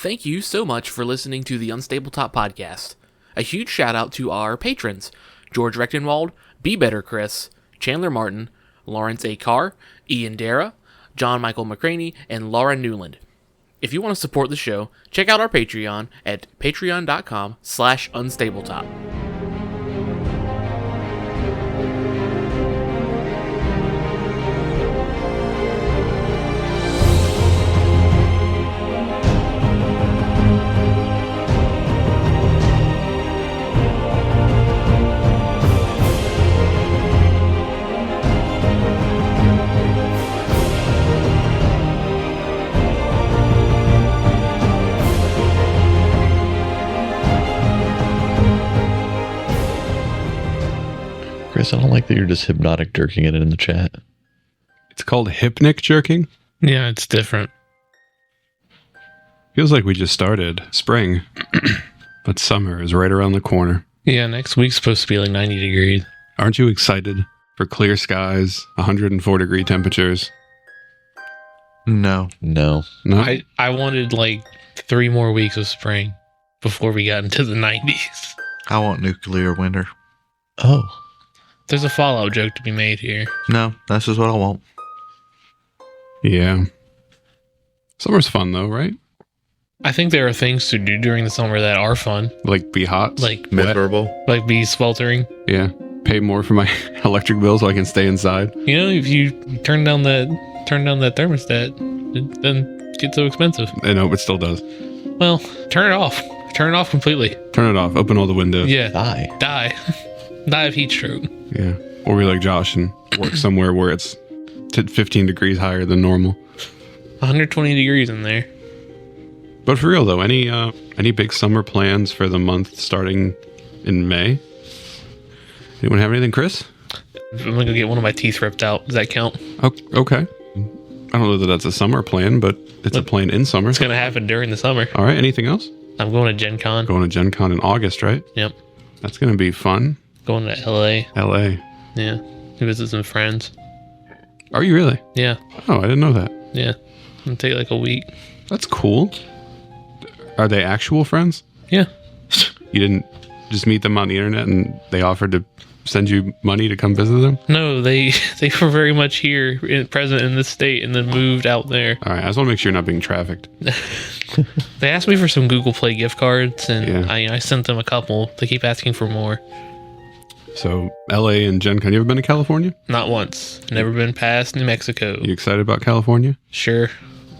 Thank you so much for listening to the Unstable Top Podcast. A huge shout out to our patrons, George Rechtenwald, Be Better Chris, Chandler Martin, Lawrence A. Carr, Ian Dara, John Michael McCraney, and Laura Newland. If you want to support the show, check out our Patreon at patreon.com/unstabletop. Chris, I don't like that you're just hypnotic jerking it in the chat. It's called hypnic jerking? Yeah, it's different. Feels like we just started spring, but summer is right around the corner. Yeah, next week's supposed to be like 90 degrees. Aren't you excited for clear skies, 104 degree temperatures? No. No? I wanted like 3 more weeks of spring before we got into the 90s. I want nuclear winter. Oh. There's a Fallout joke to be made here. No, that's just what I want. Yeah. Summer's fun though, right? I think there are things to do during the summer that are fun. Like be hot? Like Miserable. Like be sweltering. Yeah. Pay more for my electric bill so I can stay inside. You know, if you turn down that thermostat, it doesn't get so expensive. I know, but still does. Well, turn it off. Turn it off completely. Turn it off. Open all the windows. Yeah. Die. Die of heat stroke. Yeah. Or be like Josh and work somewhere where it's 15 degrees higher than normal. 120 degrees in there. But for real though, any big summer plans for the month starting in May? Anyone have anything, Chris? I'm gonna go get one of my teeth ripped out. Does that count? Okay. I don't know that that's a summer plan, but it's a plan in summer. It's gonna happen during the summer. All right. Anything else? I'm going to Gen Con. Going to Gen Con in August, right? Yep. That's going to be fun. Going to LA. LA. Yeah. To visit some friends. Are you really? Yeah. Oh, I didn't know that. Yeah. It'll take like a week. That's cool. Are they actual friends? Yeah. You didn't just meet them on the internet and they offered to send you money to come visit them? No, they were very much here, present in this state, and then moved out there. All right. I just want to make sure you're not being trafficked. They asked me for some Google Play gift cards, and Yeah. I sent them a couple. They keep asking for more. So LA and Gen Con. You ever been to California? Not once. Never been past New Mexico. You excited about California? Sure.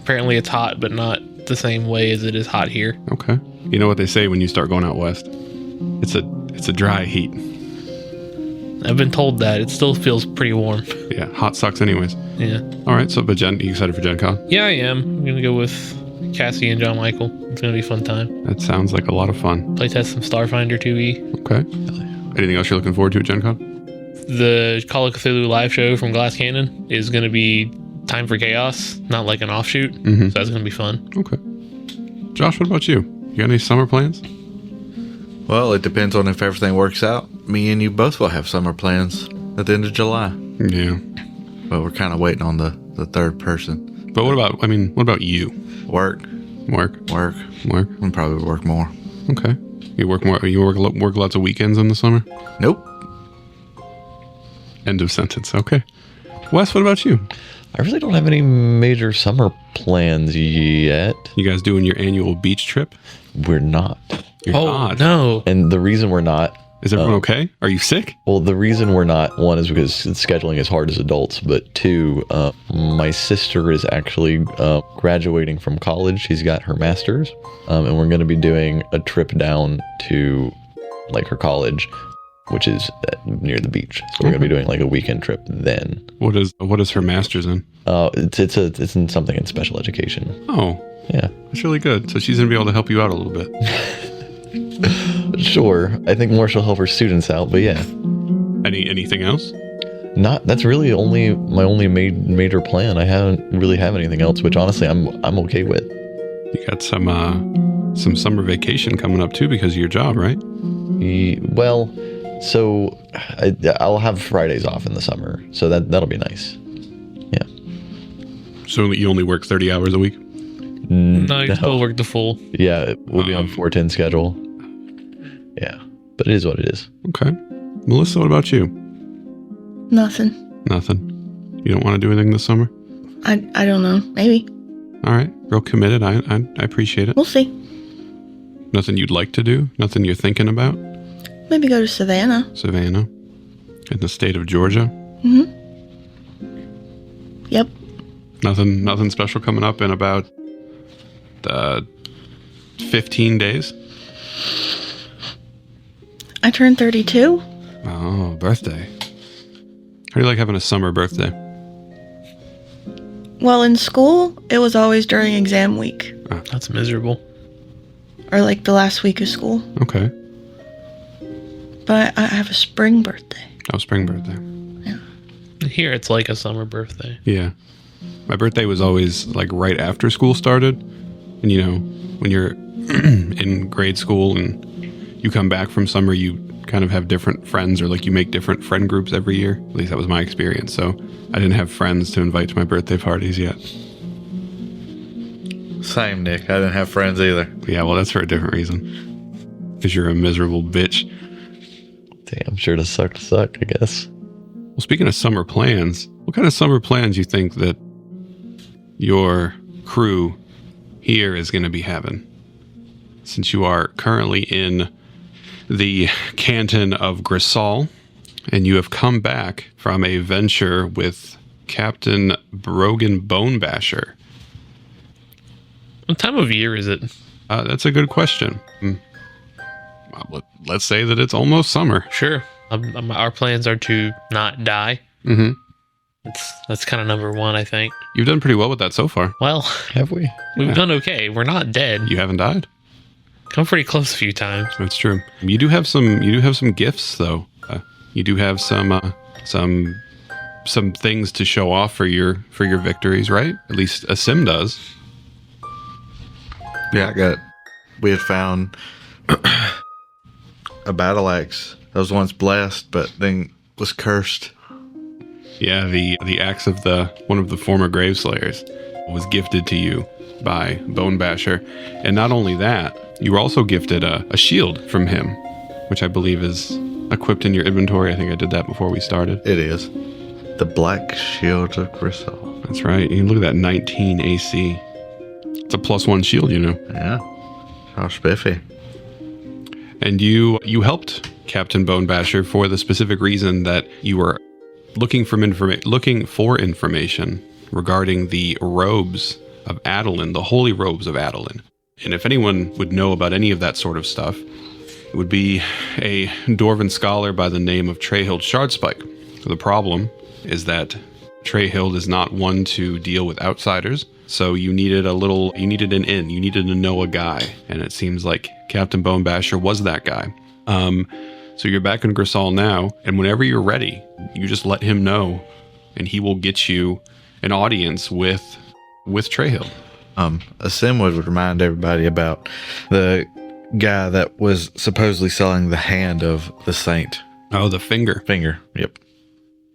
Apparently it's hot, but not the same way as it is hot here. Okay. You know what they say when you start going out west? It's a dry heat. I've been told that. It still feels pretty warm. Yeah, hot sucks anyways. Yeah. All right, so but you excited for Gen Con? Yeah, I am. I'm going to go with Cassie and John Michael. It's going to be a fun time. That sounds like a lot of fun. Playtest some Starfinder 2e. Okay. Anything else you're looking forward to at Gen Con? The Call of Cthulhu live show from Glass Cannon is going to be Time for Chaos, not like an offshoot. Mm-hmm. So that's going to be fun. Okay. Josh, what about you? You got any summer plans? Well, it depends on if everything works out. Me and you both will have summer plans at the end of July. Yeah. But we're kind of waiting on the third person. But what about you? Work. Work. We'll probably work more. Okay. You work more. You work lots of weekends in the summer? Nope. End of sentence. Okay. Wes, what about you? I really don't have any major summer plans yet. You guys doing your annual beach trip? We're not. You're Oh, not. no. And the reason we're not... Is everyone okay? Are you sick? Well, the reason we're not, one, is because scheduling is hard as adults, but two, my sister is actually graduating from college. She's got her master's, and we're going to be doing a trip down to, like, her college, which is near the beach. So we're going to be doing, like, a weekend trip then. What is her master's in? It's in something in special education. Oh, Yeah. that's really good. So she's going to be able to help you out a little bit. Sure. I think more she'll help her students out, but yeah. Anything else? That's really my only major plan. I haven't really have anything else, which honestly I'm okay with. You got some summer vacation coming up too because of your job, right? Well, so I'll have Fridays off in the summer, so that'll be nice. Yeah. So you only work 30 hours a week? No, you still work the full. Yeah, we'll be on 410 schedule. Yeah, but it is what it is. Okay. Melissa, what about you? Nothing. Nothing. You don't want to do anything this summer? I don't know. Maybe. All right. Real committed. I appreciate it. We'll see. Nothing you'd like to do? Nothing you're thinking about? Maybe go to Savannah. Savannah? In the state of Georgia? Mm-hmm. Yep. Nothing special coming up in about 15 days? I turned 32. Oh, birthday. How do you like having a summer birthday? Well, in school, it was always during exam week. That's miserable. Or like the last week of school. Okay. But I have a spring birthday. Oh, spring birthday. Here it's like a summer birthday. Yeah. My birthday was always like right after school started. And you know, when you're in grade school and you come back from summer, you kind of have different friends, or like you make different friend groups every year. At least that was my experience. So I didn't have friends to invite to my birthday parties yet. Same, Nick. I didn't have friends either. Yeah, well, that's for a different reason. Because you're a miserable bitch. Damn, sure to suck, I guess. Well, speaking of summer plans, what kind of summer plans you think that your crew here is going to be having? Since you are currently in the canton of Grisal, and you have come back from a venture with Captain Brogan Bonebasher. What time of year is it? That's a good question. Well, let's say that it's almost summer. Sure. Our plans are to not die. Mm-hmm. That's kind of number one, I think. You've done pretty well with that so far. Well, Have we? we've done okay. We're not dead. You haven't died. Come pretty close a few times. That's true. You do have some gifts, though. You do have some things to show off for your victories, right? At least Asim does. Yeah, we had found a battle axe that was once blessed, but then was cursed. Yeah, the axe of one of the former Graveslayers was gifted to you by Bonebasher. And not only that, you were also gifted a shield from him, which I believe is equipped in your inventory. I think I did that before we started. It is. The Black Shield of Grisal. That's right. You can look at that 19 AC. It's a +1 shield, you know. Yeah. How spiffy. And you helped Captain Bonebasher for the specific reason that you were looking for information regarding the robes of Adeline, the holy robes of Adeline. And if anyone would know about any of that sort of stuff, it would be a dwarven scholar by the name of Trehild Shardspike. The problem is that Trehild is not one to deal with outsiders, so you needed an in, you needed to know a guy, and it seems like Captain Bonebasher was that guy. So you're back in Grisal now, and whenever you're ready, you just let him know, and he will get you an audience with Trehild. Asim would remind everybody about the guy that was supposedly selling the hand of the saint. Oh, the finger. Finger, yep.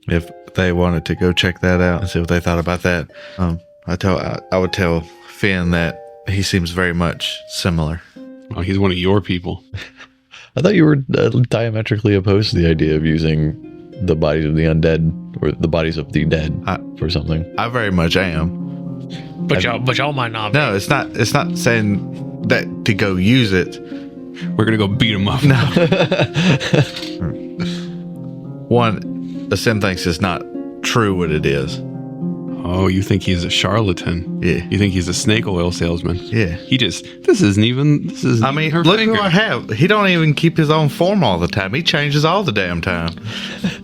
If they wanted to go check that out and see what they thought about that, I would tell Finn that he seems very much similar. Oh, he's one of your people. I thought you were diametrically opposed to the idea of using the bodies of the undead or the bodies of the dead for something. I very much am. But y'all might not be. No, it's not saying that to go use it. We're gonna go beat him up. No. One, Asim thinks it's not true what it is. Oh, you think he's a charlatan? Yeah. You think he's a snake oil salesman? Yeah. This isn't even her look finger. who I have. He don't even keep his own form all the time. He changes all the damn time.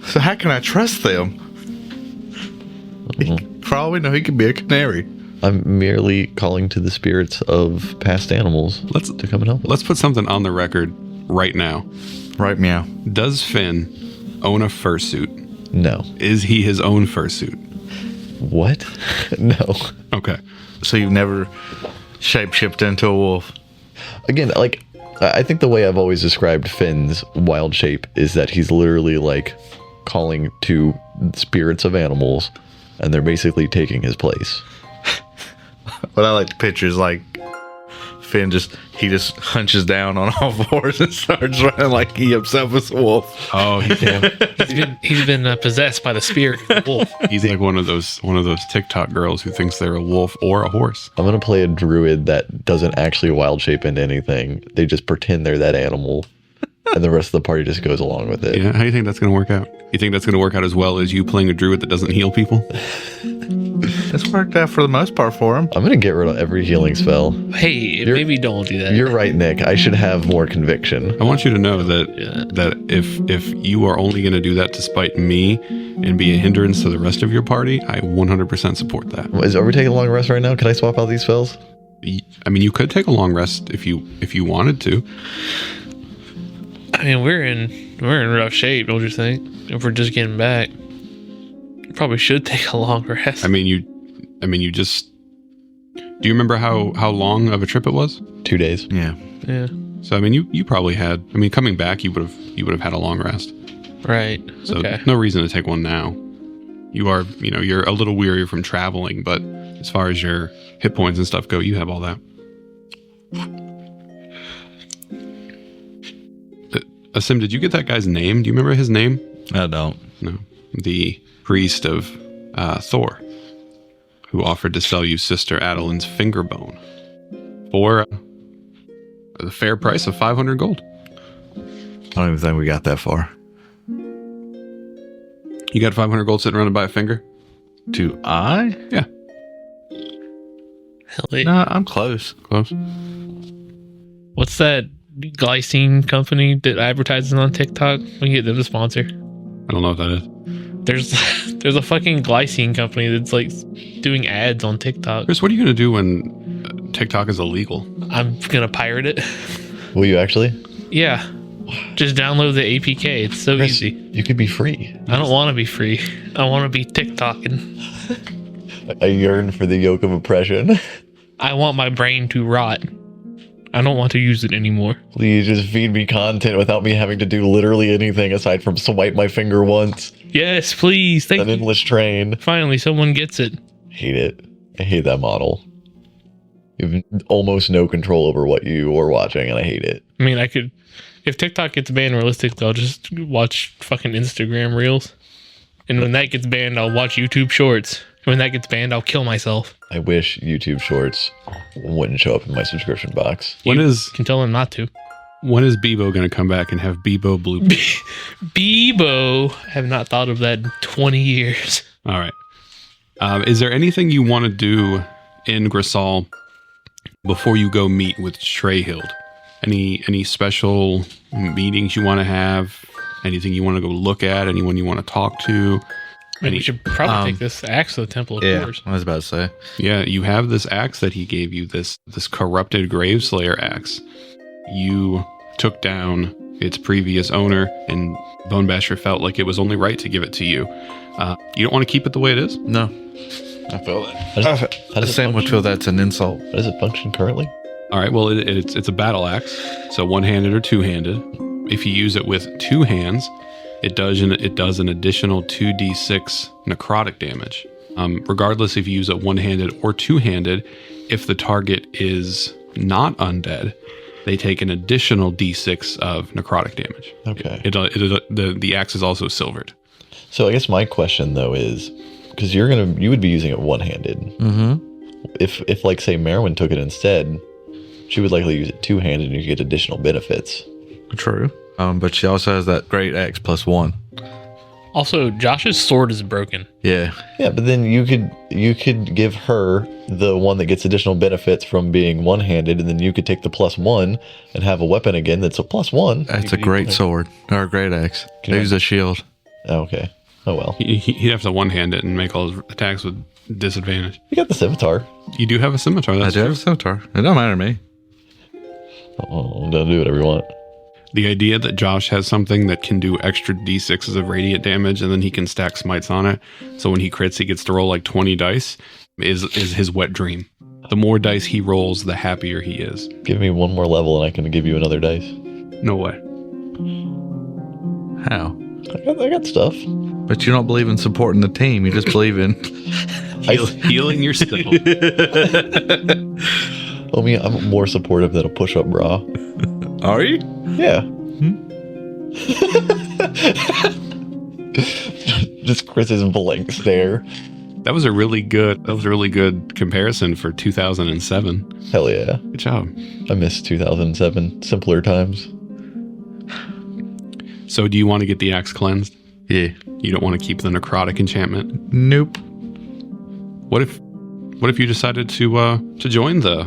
So how can I trust them? For all we know, he could be a canary. I'm merely calling to the spirits of past animals to come and help us. Let's put something on the record right now. Right, meow. Does Finn own a fursuit? No. Is he his own fursuit? What? No. Okay. So you've never shapeshifted into a wolf? Again, like, I think the way I've always described Finn's wild shape is that he's literally like calling to spirits of animals, and they're basically taking his place. what I like to picture is like Finn just hunches down on all fours and starts running like he himself is a wolf. Oh, He's been possessed by the spirit of the wolf. he's like one of those TikTok girls who thinks they're a wolf or a horse. I'm going to play a druid that doesn't actually wild shape into anything. They just pretend they're that animal. And the rest of the party just goes along with it. Yeah, how do you think that's going to work out? You think that's going to work out as well as you playing a druid that doesn't heal people? It's worked out for the most part for him. I'm going to get rid of every healing spell. Hey, maybe don't do that. You're right, Nick. I should have more conviction. I want you to know that if you are only going to do that to spite me and be a hindrance to the rest of your party, I 100% support that. Are we taking a long rest right now? Can I swap out these spells? I mean, you could take a long rest if you wanted to. I mean, we're in rough shape, don't you think? If we're just getting back, probably should take a long rest. I mean, you just. Do you remember how long of a trip it was? 2 days. Yeah. Yeah. So I mean, you probably had. I mean, coming back, you would have had a long rest. Right. So okay. no reason to take one now. You're a little weary from traveling, but as far as your hit points and stuff go, you have all that. Asim, did you get that guy's name? Do you remember his name? I don't. No. The priest of Thor, who offered to sell you Sister Adeline's finger bone for the fair price of 500 gold. I don't even think we got that far. You got 500 gold sitting around to buy a finger? Do I? Yeah. Hell, yeah. No, I'm close. Close. What's that glycine company that advertises on TikTok? We can get them to sponsor. I don't know what that is. There's a fucking glycine company that's like doing ads on TikTok. Chris, what are you going to do when TikTok is illegal? I'm gonna pirate it. Will you actually? Yeah. Just download the APK. It's so Chris, easy. You could be free. I don't want to be free. I want to be TikToking. I yearn for the yoke of oppression. I want my brain to rot. I don't want to use it anymore. Please just feed me content without me having to do literally anything aside from swipe my finger once. Yes, please. Thank An you. endless train. Finally, someone gets it. Hate it. I hate that model. You have almost no control over what you are watching, and I hate it. I mean, I could... If TikTok gets banned realistically, I'll just watch fucking Instagram Reels. And when that gets banned, I'll watch YouTube Shorts. And when that gets banned, I'll kill myself. I wish YouTube Shorts wouldn't show up in my subscription box. When You is can tell them not to. Bebo going to come back and have Bebo bloopers? Bebo. I have not thought of that in 20 years. All right. Is there anything you want to do in Grisal before you go meet with Trehild? Any special meetings you want to have? Anything you want to go look at? Anyone you want to talk to? I mean, we should probably take this axe to the Temple of Yeah, Course. I was about to say. Yeah, you have this axe that he gave you, this corrupted Graveslayer axe. You took down its previous owner, and Bonebasher felt like it was only right to give it to you. You don't want to keep it the way it is? No. I feel that. The same would feel that's an insult. How does it function currently? All right, well, it's a battle axe, so one-handed or two-handed. If you use it with two hands, it does an additional 2d6 necrotic damage. Regardless if you use it one-handed or two-handed, if the target is not undead, they take an additional d6 of necrotic damage. Okay. The axe is also silvered. So I guess my question though is, because you would be using it one-handed. Mm-hmm. If like say Merwin took it instead, she would likely use it two-handed and you get additional benefits. True. But she also has that great X +1. Also, Josh's sword is broken. Yeah. Yeah, but then you could give her the one that gets additional benefits from being one-handed, and then you could take the +1 and have a weapon again that's a +1. That's a great sword. Or a great axe. Can you- Use a shield. Oh, okay. Oh well. He'd have to one-hand it and make all his attacks with disadvantage. You got the scimitar. You do have a scimitar. I That's do have true. a scimitar. It don't matter to me. Oh, don't do whatever you want. The idea that Josh has something that can do extra d6s of radiant damage and then he can stack smites on it, so when he crits he gets to roll like 20 dice, is his wet dream. The more dice he rolls, the happier he is. Give me one more level and I can give you another dice. No way. How? I got stuff. But you don't believe in supporting the team. You just believe in Healing yourself. I mean, I'm more supportive than a push-up bra. Are you? Yeah. Just Chris's blank stare. That was a really good comparison for 2007. Hell yeah. Good job. I miss 2007. Simpler times. So do you want to get the axe cleansed? Yeah. You don't want to keep the necrotic enchantment? Nope. What if you decided to join the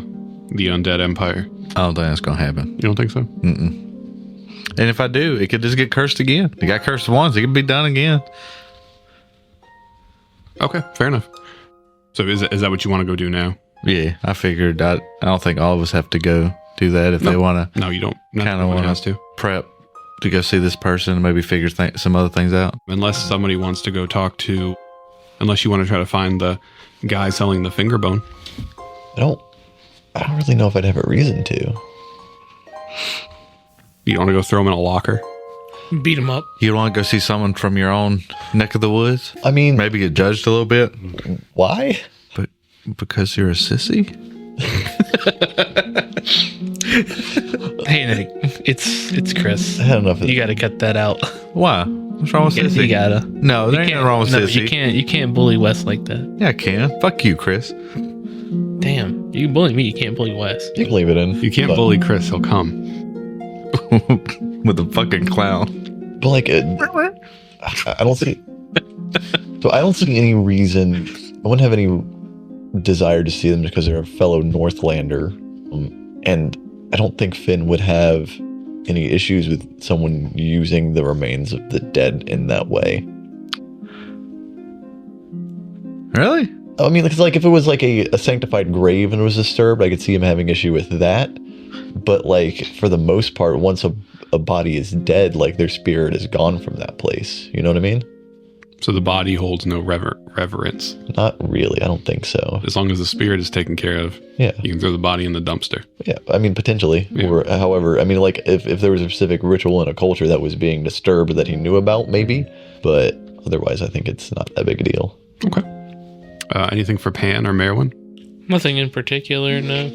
undead empire? I don't think that's gonna happen. You don't think so? And if I do, it could just get cursed again. It got cursed once, it could be done again. Okay, fair enough. So is that what you want to go do now? Yeah, I figured I don't think all of us have to go do that if they want to. No, you don't. Not Kind of everyone want has to. prep to go see this person and maybe figure some other things out. Unless somebody wants to go talk to, unless you want to try to find the guy selling the finger bone. I don't really know if I'd have a reason to. You want to go throw him in a locker? Beat him up. You want to go see someone from your own neck of the woods? I mean, Maybe get judged a little bit? why? But because you're a sissy? Hey, Nick, it's Chris. I don't know if You got to cut that out. Why? What's wrong with sissy? You gotta. No, there ain't nothing wrong with No, sissy. you can't bully Wes like that. Yeah, I can. Fuck you, Chris. Damn, you can bully me. You can't bully Wes. you can leave it in. You can't But- bully Chris. He'll come. With a fucking clown. But like, I don't see. So I don't see any reason. I wouldn't have any desire to see them because they're a fellow Northlander, and I don't think Finn would have any issues with someone using the remains of the dead in that way. Really? I mean, because like if it was like a sanctified grave and it was disturbed, I could see him having issue with that. But like for the most part, once a body is dead, like their spirit is gone from that place. You know what I mean? So the body holds no reverence. Not really. I don't think so. As long as the spirit is taken care of, Yeah. you can throw the body in the dumpster. Yeah, I mean, potentially. Yeah. Or, however, I mean, like, if there was a specific ritual in a culture that was being disturbed that he knew about, maybe. But otherwise, I think it's not that big a deal. Okay. Anything for Pan or Merwin? Nothing in particular. No.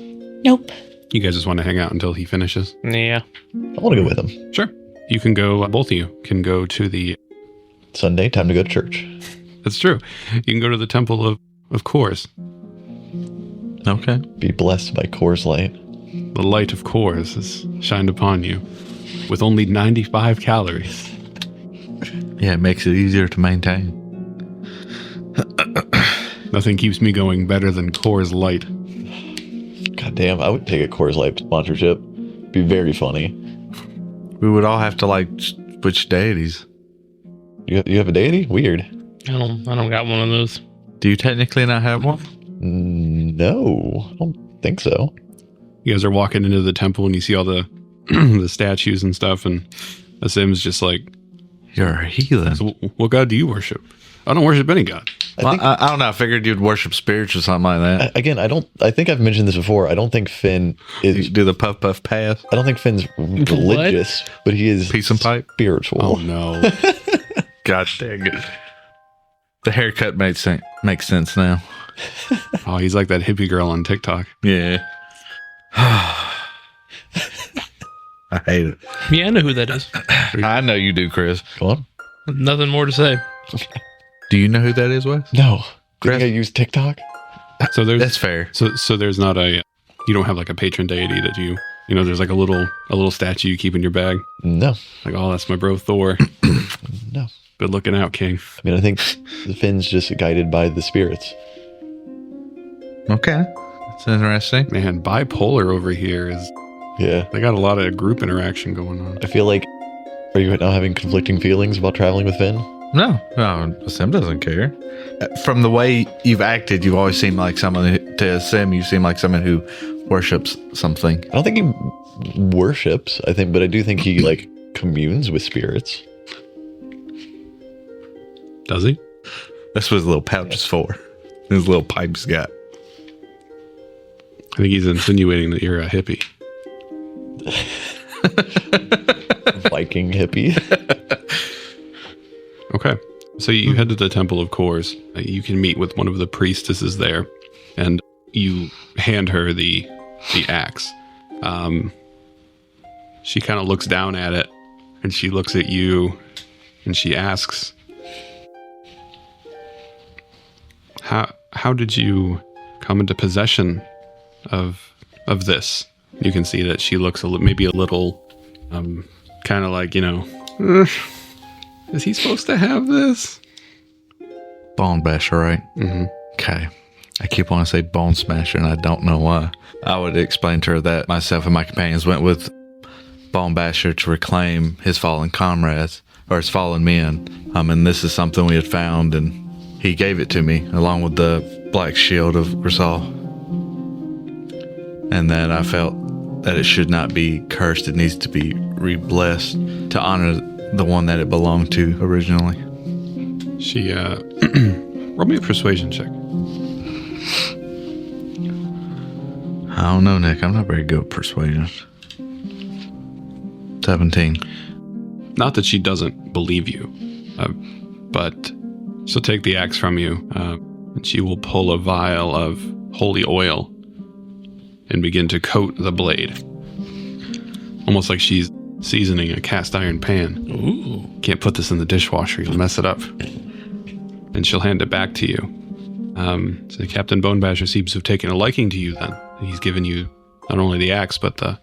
Nope. You guys just want to hang out until he finishes? Yeah. I want to go with him. Sure. You can go, both of you can go to the... Sunday, time to go to church. That's true. You can go to the Temple of Kors. Okay. Be blessed by Coors Light. The light of Kors is shined upon you with only 95 calories. Yeah, it makes it easier to maintain. Nothing keeps me going better than Kors Light. God damn, I would take a Coors Light sponsorship. Be very funny. We would all have to like switch deities. You have a deity? Weird. I don't got one of those. Do you technically not have one? No, I don't think so. You guys are walking into the temple and you see all the the statues and stuff, and Asim's just like, You're a heathen. so what god do you worship? I don't worship any god. Well, I don't know. I figured you'd worship spirits or something like that. Again, I think I've mentioned this before. I don't think Finn You is. do the puff puff pass. I don't think Finn's religious, but he is Peace and pipe. spiritual. Oh no. God dang it. The haircut makes sense now. Oh, he's like that hippie girl on TikTok. Yeah. I hate it. Yeah, I know who that is. I know you do, Chris. Go on. Nothing more to say. Do you know who that is, Wes? No. Do you Chris? think I use TikTok? So there's That's fair. so there's not a, you don't have like a patron deity that you know, there's like a little statue you keep in your bag. No. Like, oh, that's my bro Thor. No. Good looking out, King. I mean, I think Finn's just guided by the spirits. Okay. That's interesting. Man, bipolar over here is, Yeah. they got a lot of group interaction going on. I feel like, are you now having conflicting feelings about traveling with Finn? No, Sim doesn't care. From the way you've acted, you've always seemed like someone, to Sim, you seem like someone who worships something. I don't think he worships, but I do think he, like, communes with spirits. Does he? That's what his little pouch is for. His little pipes got. I think he's insinuating that you're a hippie. Viking hippie. Okay. So you head to the Temple of Kors. You can meet with one of the priestesses there, and you hand her the axe. She kind of looks down at it, and she looks at you, and she asks, "How did you come into possession of this?" You can see that she looks maybe a little, kind of like, is he supposed to have this? Bone basher, right? Mm-hmm. Okay. I keep wanting to say bone smasher, and I don't know why. I would explain to her that myself and my companions went with Bone Basher to reclaim his fallen comrades, or his fallen men. And this is something we had found, and he gave it to me, along with the black shield of Grisal. And that I felt that it should not be cursed. It needs to be re-blessed to honor the one that it belonged to originally. She, roll me a persuasion check. I don't know, Nick. I'm not very good at persuasion. 17. Not that she doesn't believe you, but she'll take the axe from you, and she will pull a vial of holy oil and begin to coat the blade. Almost like she's seasoning a cast iron pan. Ooh. Can't put this in the dishwasher, you'll mess it up. And she'll hand it back to you. So Captain Bonebasher seems to have taken a liking to you then. He's given you not only the axe, but the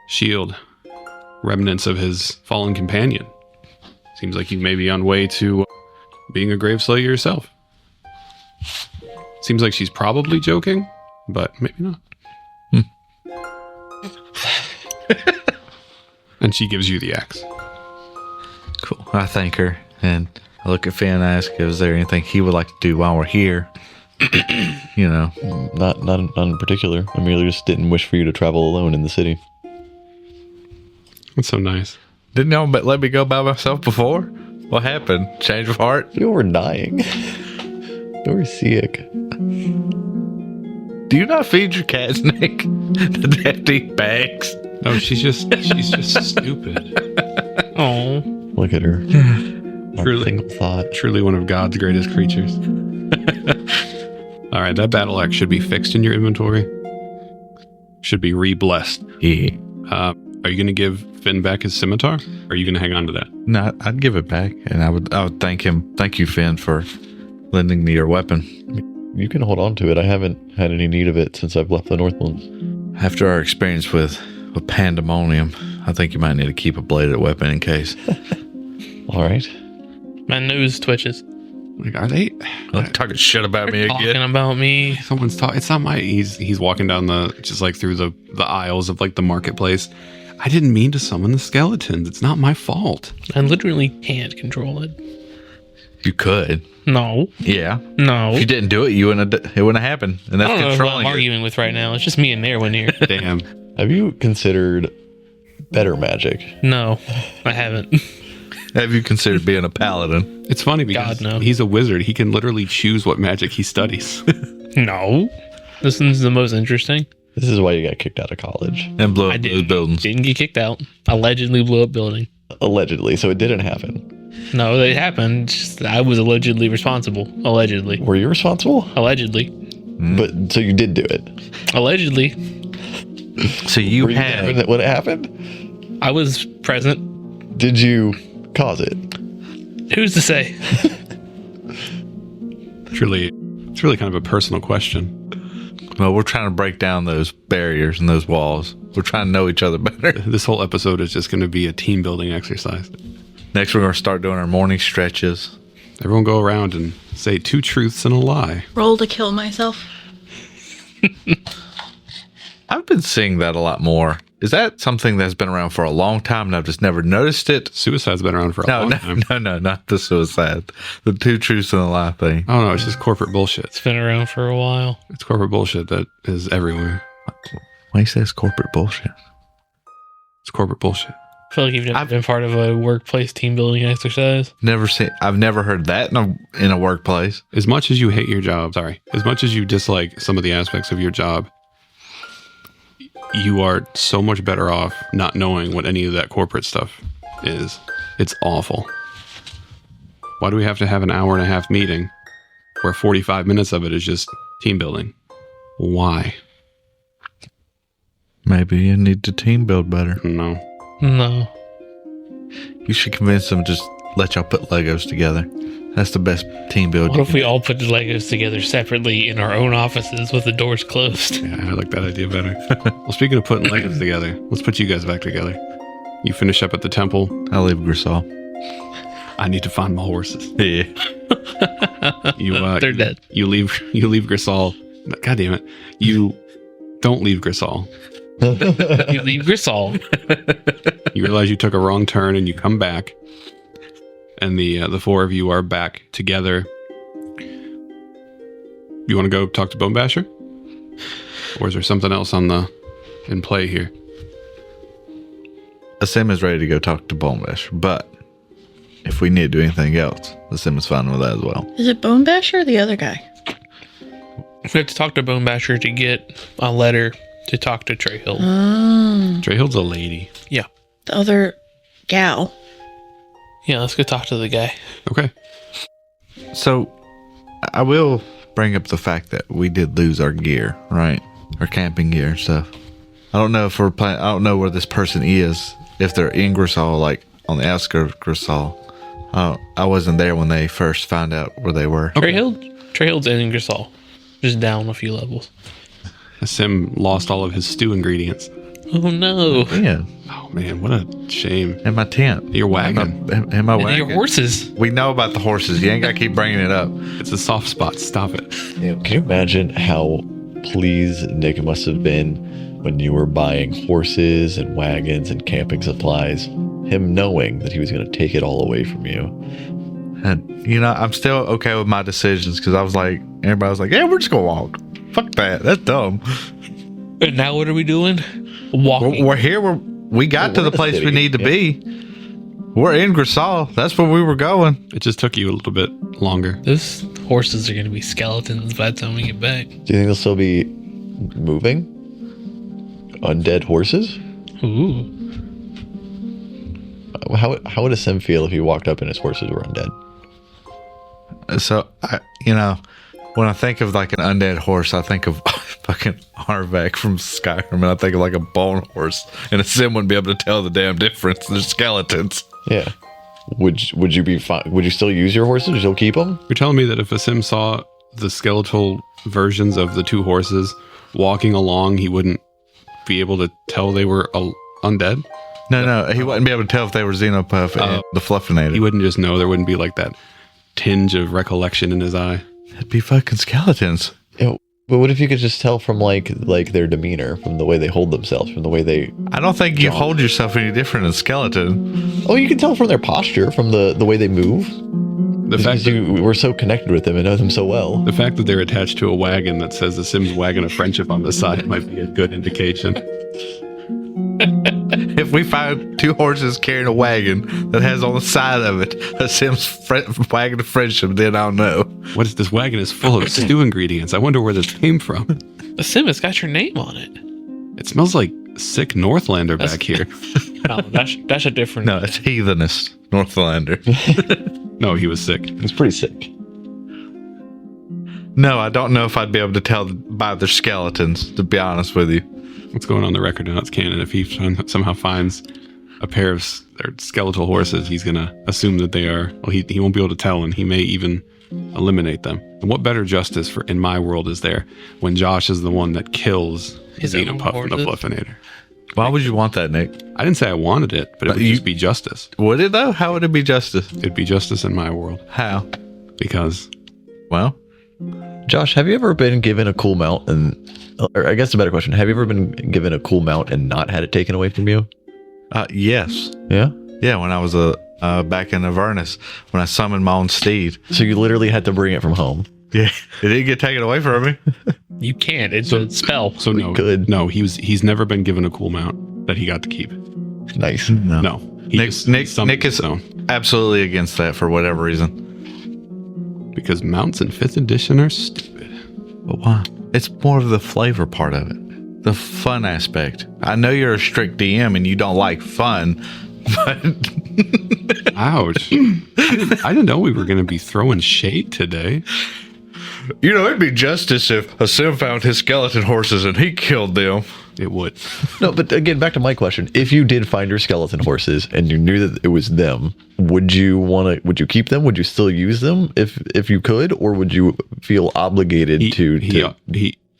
shield, remnants of his fallen companion. Seems like you may be on way to being a graveslayer yourself. Seems like she's probably joking, but maybe not. And she gives you the axe. Cool. I thank her, and I look at Finn and ask, is there anything he would like to do while we're here? Not in particular. I merely just didn't wish for you to travel alone in the city. That's so nice. Didn't y'all let me go by myself before? What happened? Change of heart? You were dying. You were sick. Do you not feed your cats, Nick? The empty bags? No, she's just stupid. Oh, Look at her. Our Truly. single thought. Truly one of God's greatest creatures. All right, that battle axe should be fixed in your inventory. Should be re-blessed. Yeah. Are you going to give Finn back his scimitar? Or are you going to hang on to that? No, I'd give it back, and I would thank him. Thank you, Finn, for lending me your weapon. You can hold on to it. I haven't had any need of it since I've left the Northlands. After our experience with pandemonium, I think you might need to keep a bladed weapon in case. All right. my nose twitches. Like, are they talking shit about me Talking again? about me. Someone's talking. It's not my. He's walking down just like through the aisles of like the marketplace. I didn't mean to summon the skeletons. It's not my fault. I literally can't control it. You could. No. Yeah. No. If you didn't do it, it wouldn't have happened. And that's I don't know who I'm controlling it. arguing with right now. It's just me and Nerwin here. Damn. Have you considered better magic? No, I haven't. Have you considered being a paladin? It's funny because God, no. he's a wizard. He can literally choose what magic he studies. No. This one's the most interesting. This is why you got kicked out of college. And blew I up those didn't, buildings. didn't get kicked out. Allegedly blew up building. Allegedly, so it didn't happen. No, it happened. Just I was allegedly responsible. Allegedly. Were you responsible? Allegedly. But so you did do it. Allegedly. So you Were you there had. when it happened? I was present. Did you cause it? Who's to say? It's really kind of a personal question. Well, we're trying to break down those barriers and those walls. We're trying to know each other better. This whole episode is just going to be a team building exercise. Next, we're going to start doing our morning stretches. Everyone go around and say 2 truths and a lie. Roll to kill myself. I've been seeing that a lot more. Is that something that's been around for a long time and I've just never noticed it? Suicide's been around for a long time. No, not the suicide. The 2 truths and a lie thing. I don't know. It's just corporate bullshit. It's been around for a while. It's corporate bullshit that is everywhere. Why you say it's corporate bullshit? It's corporate bullshit. I feel like you've never been part of a workplace team building exercise. I've never heard that in a workplace. As much as you hate your job, as much as you dislike some of the aspects of your job, you are so much better off not knowing what any of that corporate stuff is. It's awful. Why do we have to have an hour and a half meeting where 45 minutes of it is just team building? Why? Maybe you need to team build better. No. No. You should convince them to just let y'all put Legos together. That's the best team build. What if we all put the Legos together separately in our own offices with the doors closed? Yeah, I like that idea better. Well, speaking of putting Legos together, let's put you guys back together. You finish up at the temple. I'll leave Grisal. I need to find my horses. Yeah. They're dead. You leave Grisal. God damn it. You don't leave Grisal. You leave Grisal. You realize you took a wrong turn and you come back. And the four of you are back together. You want to go talk to Bone Basher? Or is there something else in play here? Asim is ready to go talk to Bone Basher, but if we need to do anything else, Asim is fine with that as well. Is it Bone Basher or the other guy? We have to talk to Bone Basher to get a letter to talk to Trehild. Trehild's a lady. Yeah. The other gal. Yeah, let's go talk to the guy. Okay. So, I will bring up the fact that we did lose our gear, right? Our camping gear and stuff. I don't know if we're playing. I don't know where this person is. If they're in Grisal, like on the outskirts of Grisal. I wasn't there when they first found out where they were. Trehild's in Grisal, just down a few levels. Sim lost all of his stew ingredients. Oh no! Yeah, Oh man, what a shame. in my tent. Your wagon. In my And wagon. your horses. We know about the horses. You ain't got to keep bringing it up. It's a soft spot. Stop it. Can you imagine how pleased Nick must have been when you were buying horses and wagons and camping supplies, him knowing that he was going to take it all away from you? And, you know, I'm still okay with my decisions because I was like, everybody was like, yeah, we're just going to walk. Fuck that. That's dumb. And now what are we doing? Walking. We're here. We got to we're the in a place we city, need to yeah. be. We're in Grisal. That's where we were going. It just took you a little bit longer. Those horses are going to be skeletons by the time we get back. Do you think they'll still be moving? Undead horses? Ooh. How would a sim feel if he walked up and his horses were undead? So, when I think of like an undead horse, I think of fucking Harvac from Skyrim, and I think of like a bone horse, and a sim wouldn't be able to tell the damn difference. They're skeletons. Yeah. Would you be fine? Would you still use your horses? You'll keep them? You're telling me that if a sim saw the skeletal versions of the two horses walking along, he wouldn't be able to tell they were undead? No, he wouldn't be able to tell if they were Xenopuff and the Fluffinator. He wouldn't just know. There wouldn't be like that tinge of recollection in his eye. It'd be fucking skeletons. But what if you could just tell from like their demeanor, from the way they hold themselves, from the way they... I don't think you hold yourself any different than skeleton. Oh, you can tell from their posture, from the way they move. The fact that we're so connected with them and know them so well. the fact that they're attached to a wagon that says the Sims Wagon of Friendship on the side might be a good indication. If we find two horses carrying a wagon that has on the side of it a Sims wagon of friendship, then I'll know. What is this wagon is full of stew ingredients? I wonder where this came from. The sim has got your name on it. It smells like sick Northlander back here. No, that's a different... No, it's heathenist Northlander. No, he was sick. It's pretty sick. No, I don't know if I'd be able to tell by their skeletons, to be honest with you. What's going on the record now? It's canon. If he somehow finds a pair of their skeletal horses, he's going to assume that they are... Well, he won't be able to tell, and he may even eliminate them. And what better justice in my world is there when Josh is the one that kills His own Xenopuff and the horses? Fluffinator? Why would you want that, Nick? I didn't say I wanted it, but it would just be justice. Would it, though? How would it be justice? It'd be justice in my world. How? Because... Well, Josh, have you ever been given a cool mount or I guess a better question, have you ever been given a cool mount and not had it taken away from you? yes. Yeah? Yeah, when I was back in Avernus, when I summoned my own steed. So you literally had to bring it from home. Yeah, it didn't get taken away from me. You can't. It's a spell. So no, Good. no, he's never been given a cool mount that he got to keep. Nice. No, Nick summoned is his own. absolutely against that for whatever reason. Because mounts in 5th edition are stupid. But why? It's more of the flavor part of it, the fun aspect. I know you're a strict DM and you don't like fun, but Ouch. I didn't know we were going to be throwing shade today. You know, it'd be justice if a sim found his skeleton horses and he killed them. It would. No, but again, back to my question. If you did find your skeleton horses and you knew that it was them, would you keep them? Would you still use them if you could, or would you feel obligated to destroy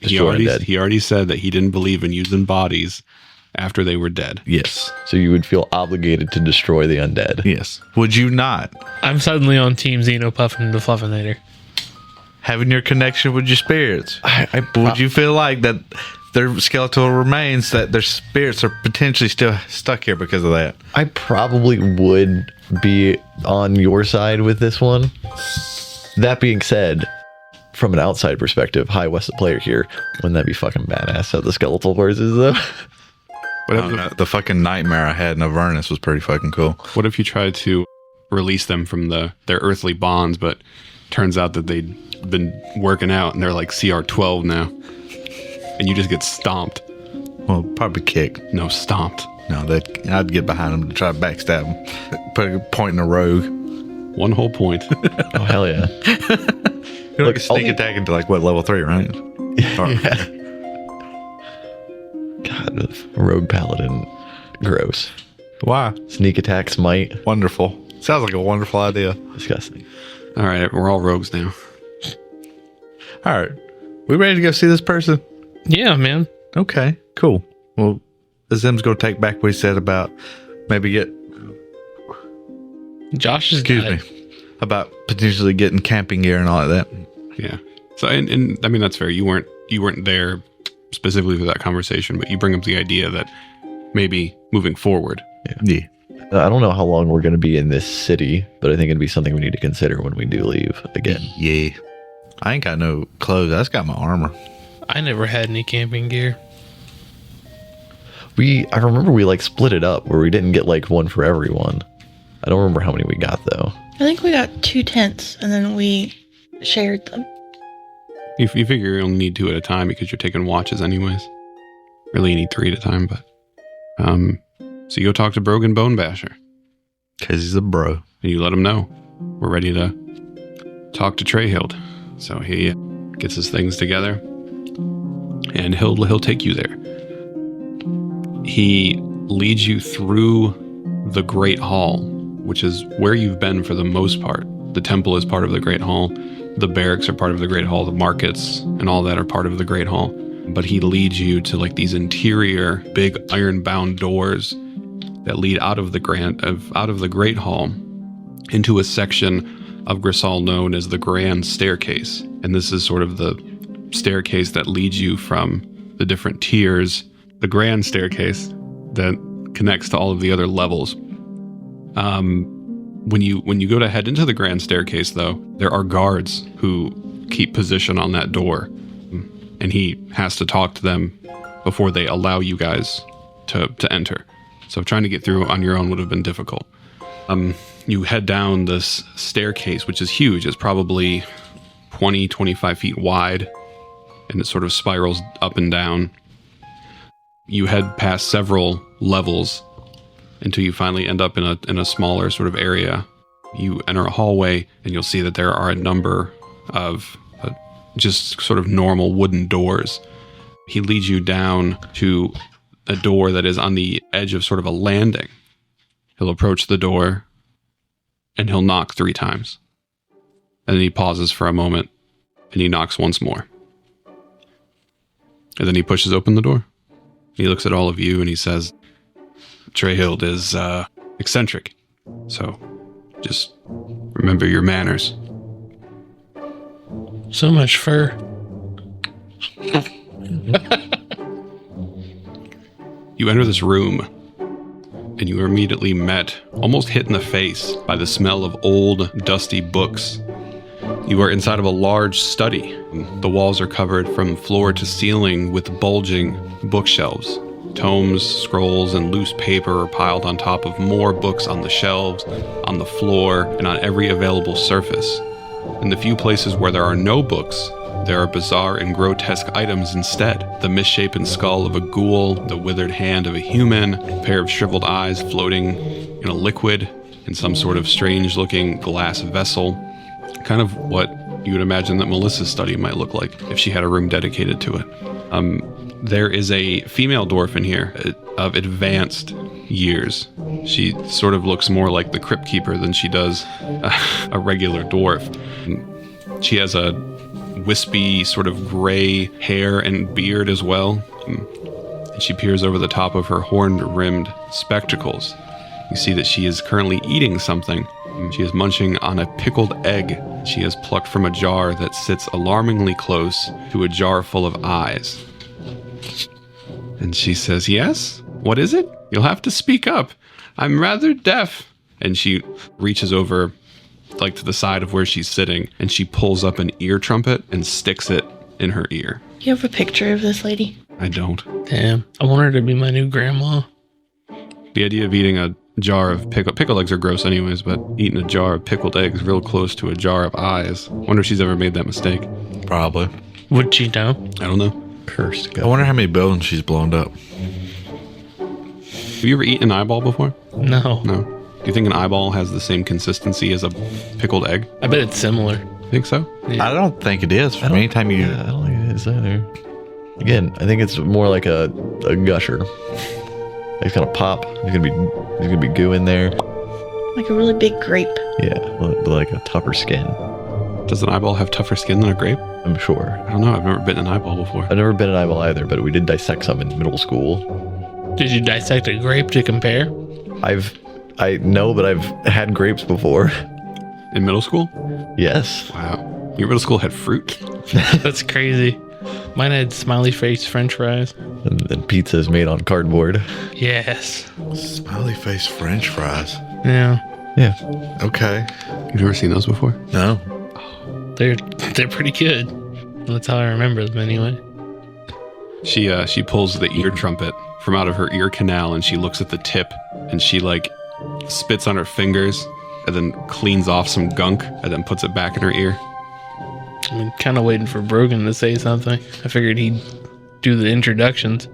undead? He already said that he didn't believe in using bodies after they were dead. Yes. So you would feel obligated to destroy the undead. Yes. Would you not? I'm suddenly on Team Xenopuff and the Fluffinator. Having your connection with your spirits. Would you feel like that their skeletal remains, that their spirits are potentially still stuck here because of that? I probably would be on your side with this one. That being said, from an outside perspective, High West player here, wouldn't that be fucking badass how the skeletal horses though? The fucking nightmare I had in Avernus was pretty fucking cool. What if you tried to release them from their earthly bonds, but turns out that they'd been working out and they're like CR12 now, and you just get stomped? Well, probably kick. No, stomped. No, I'd get behind them to try to backstab them. Put a point in a rogue. One whole point. Oh, hell yeah. You're like a sneak attack into like, what, level 3, right? Yeah. God, rogue paladin. Gross. Why? Sneak attack, smite. Wonderful. Sounds like a wonderful idea. Disgusting. All right, we're all rogues now. All right. We ready to go see this person? Yeah, man. Okay, cool. Well, Azim's going to take back what he said about maybe Josh is about potentially getting camping gear and all of that. Yeah. So, and I mean, that's fair. You weren't there specifically for that conversation, but you bring up the idea that maybe moving forward. Yeah. I don't know how long we're going to be in this city, but I think it'd be something we need to consider when we do leave again. Yeah. I ain't got no clothes. I just got my armor. I never had any camping gear. I remember we like split it up where we didn't get like one for everyone. I don't remember how many we got though. I think we got 2 tents and then we shared them. You figure you only need 2 at a time because you're taking watches anyways. Really, you need 3 at a time, but so you go talk to Brogan Bone Basher. Because he's a bro. And you let him know we're ready to talk to Trehild. So he gets his things together and he'll take you there. He leads you through the Great Hall, which is where you've been for the most part. The temple is part of the Great Hall. The barracks are part of the Great Hall. The markets and all that are part of the Great Hall. But he leads you to like these interior big iron-bound doors that lead out of the Great Hall into a section of Grisal known as the Grand Staircase. And this is sort of the staircase that leads you from the different tiers, the Grand Staircase that connects to all of the other levels. When you go to head into the Grand Staircase, though, there are guards who keep position on that door, and he has to talk to them before they allow you guys to enter. So trying to get through on your own would have been difficult. You head down this staircase, which is huge. It's probably 20, 25 feet wide, and it sort of spirals up and down. You head past several levels until you finally end up in a smaller sort of area. You enter a hallway, and you'll see that there are a number of just sort of normal wooden doors. He leads you down to a door that is on the edge of sort of a landing. He'll approach the door, and he'll knock 3 times. And then he pauses for a moment, and he knocks once more. And then he pushes open the door. He looks at all of you, and he says, Trehild is eccentric, so just remember your manners. So much fur. You enter this room, and you are immediately met, almost hit in the face, by the smell of old, dusty books. You are inside of a large study. The walls are covered from floor to ceiling with bulging bookshelves. Tomes, scrolls, and loose paper are piled on top of more books on the shelves, on the floor, and on every available surface. In the few places where there are no books, there are bizarre and grotesque items instead. The misshapen skull of a ghoul, the withered hand of a human, a pair of shriveled eyes floating in a liquid, in some sort of strange-looking glass vessel, kind of what you would imagine that Melissa's study might look like if she had a room dedicated to it. There is a female dwarf in here of advanced years. She sort of looks more like the crypt keeper than she does a regular dwarf. She has a wispy sort of gray hair and beard as well. And she peers over the top of her horn-rimmed spectacles. You see that she is currently eating something. She is munching on a pickled egg she has plucked from a jar that sits alarmingly close to a jar full of eyes. And she says, "Yes? What is it? You'll have to speak up. I'm rather deaf." And she reaches over, like, to the side of where she's sitting, and she pulls up an ear trumpet and sticks it in her ear. You have a picture of this lady? I don't. Damn. I want her to be my new grandma. The idea of eating a jar of pickled eggs are gross anyways, but eating a jar of pickled eggs real close to a jar of eyes. Wonder if she's ever made that mistake. Probably. Would she know? I don't know. Cursed. I wonder how many buildings she's blown up. Have you ever eaten an eyeball before? No. No. Do you think an eyeball has the same consistency as a pickled egg? I bet it's similar. Think so? I don't think it is. I don't- Anytime you... Yeah, I don't think it is either. Again, I think it's more like a gusher. It's gonna pop. There's gonna be goo in there. Like a really big grape. Yeah, with like a tougher skin. Does an eyeball have tougher skin than a grape? I'm sure. I don't know. I've never bitten an eyeball before. I've never been an eyeball either, but we did dissect some in middle school. Did you dissect a grape to compare? I know, but I've had grapes before. In middle school? Yes. Wow. Your middle school had fruit? That's crazy. Mine had smiley face French fries. And then pizzas made on cardboard. Yes. Smiley face French fries. Yeah. Yeah. Okay. You've never seen those before? No. They're pretty good. That's how I remember them anyway. She pulls the ear trumpet from out of her ear canal and she looks at the tip and she like spits on her fingers and then cleans off some gunk and then puts it back in her ear. I'm kind of waiting for Brogan to say something. I figured he'd do the introductions.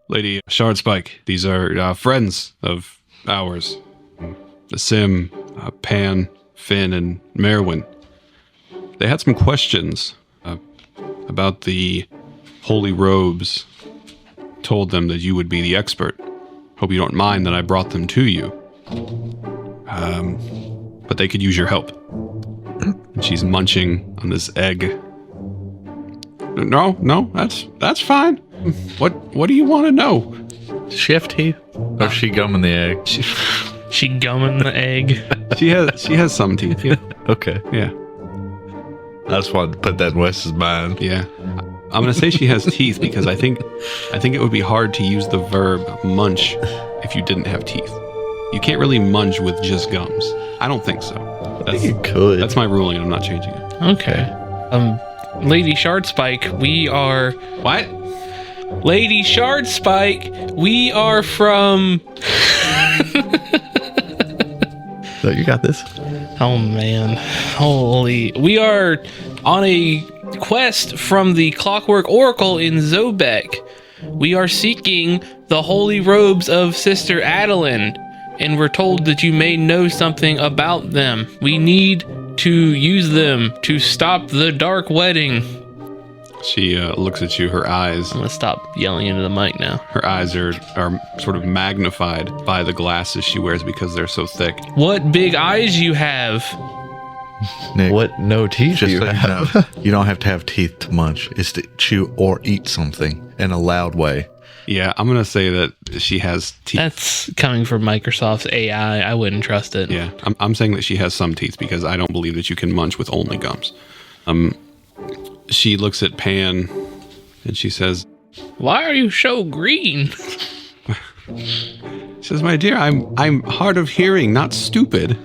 Lady Shardspike, these are friends of ours. The Sim, Pan, Finn, and Merwin. They had some questions about the holy robes. Told them that you would be the expert. Hope you don't mind that I brought them to you. But they could use your help. And she's munching on this egg. No, that's fine. What do you want to know? Does she have teeth? Or is she gumming the egg? She gumming the egg. She has some teeth. Yeah. Okay. Yeah. I just wanted to put that in Wes's mind. Yeah. I'm gonna say she has teeth because I think it would be hard to use the verb munch if you didn't have teeth. You can't really munch with just gums. I don't think so. I think you could. That's my ruling and I'm not changing it. Okay. Lady Shardspike, we are... What? Lady Shardspike, we are from... So you got this. Oh, man. Holy... We are on a quest from the Clockwork Oracle in Zobek. We are seeking the holy robes of Sister Adeline, and we're told that you may know something about them. We need to use them to stop the dark wedding. She looks at you, her eyes. I'm gonna stop yelling into the mic now. Her eyes are sort of magnified by the glasses she wears because they're so thick. What big eyes you have! Nick, What no teeth do just you so you have? know, you don't have to have teeth to munch. It's to chew or eat something in a loud way. Yeah, I'm gonna say that she has teeth. That's coming from Microsoft's AI. I wouldn't trust it. Yeah, I'm saying that she has some teeth because I don't believe that you can munch with only gums. She looks at Pan and she says, Why are you so green? She says, "My dear, I'm hard of hearing, not stupid.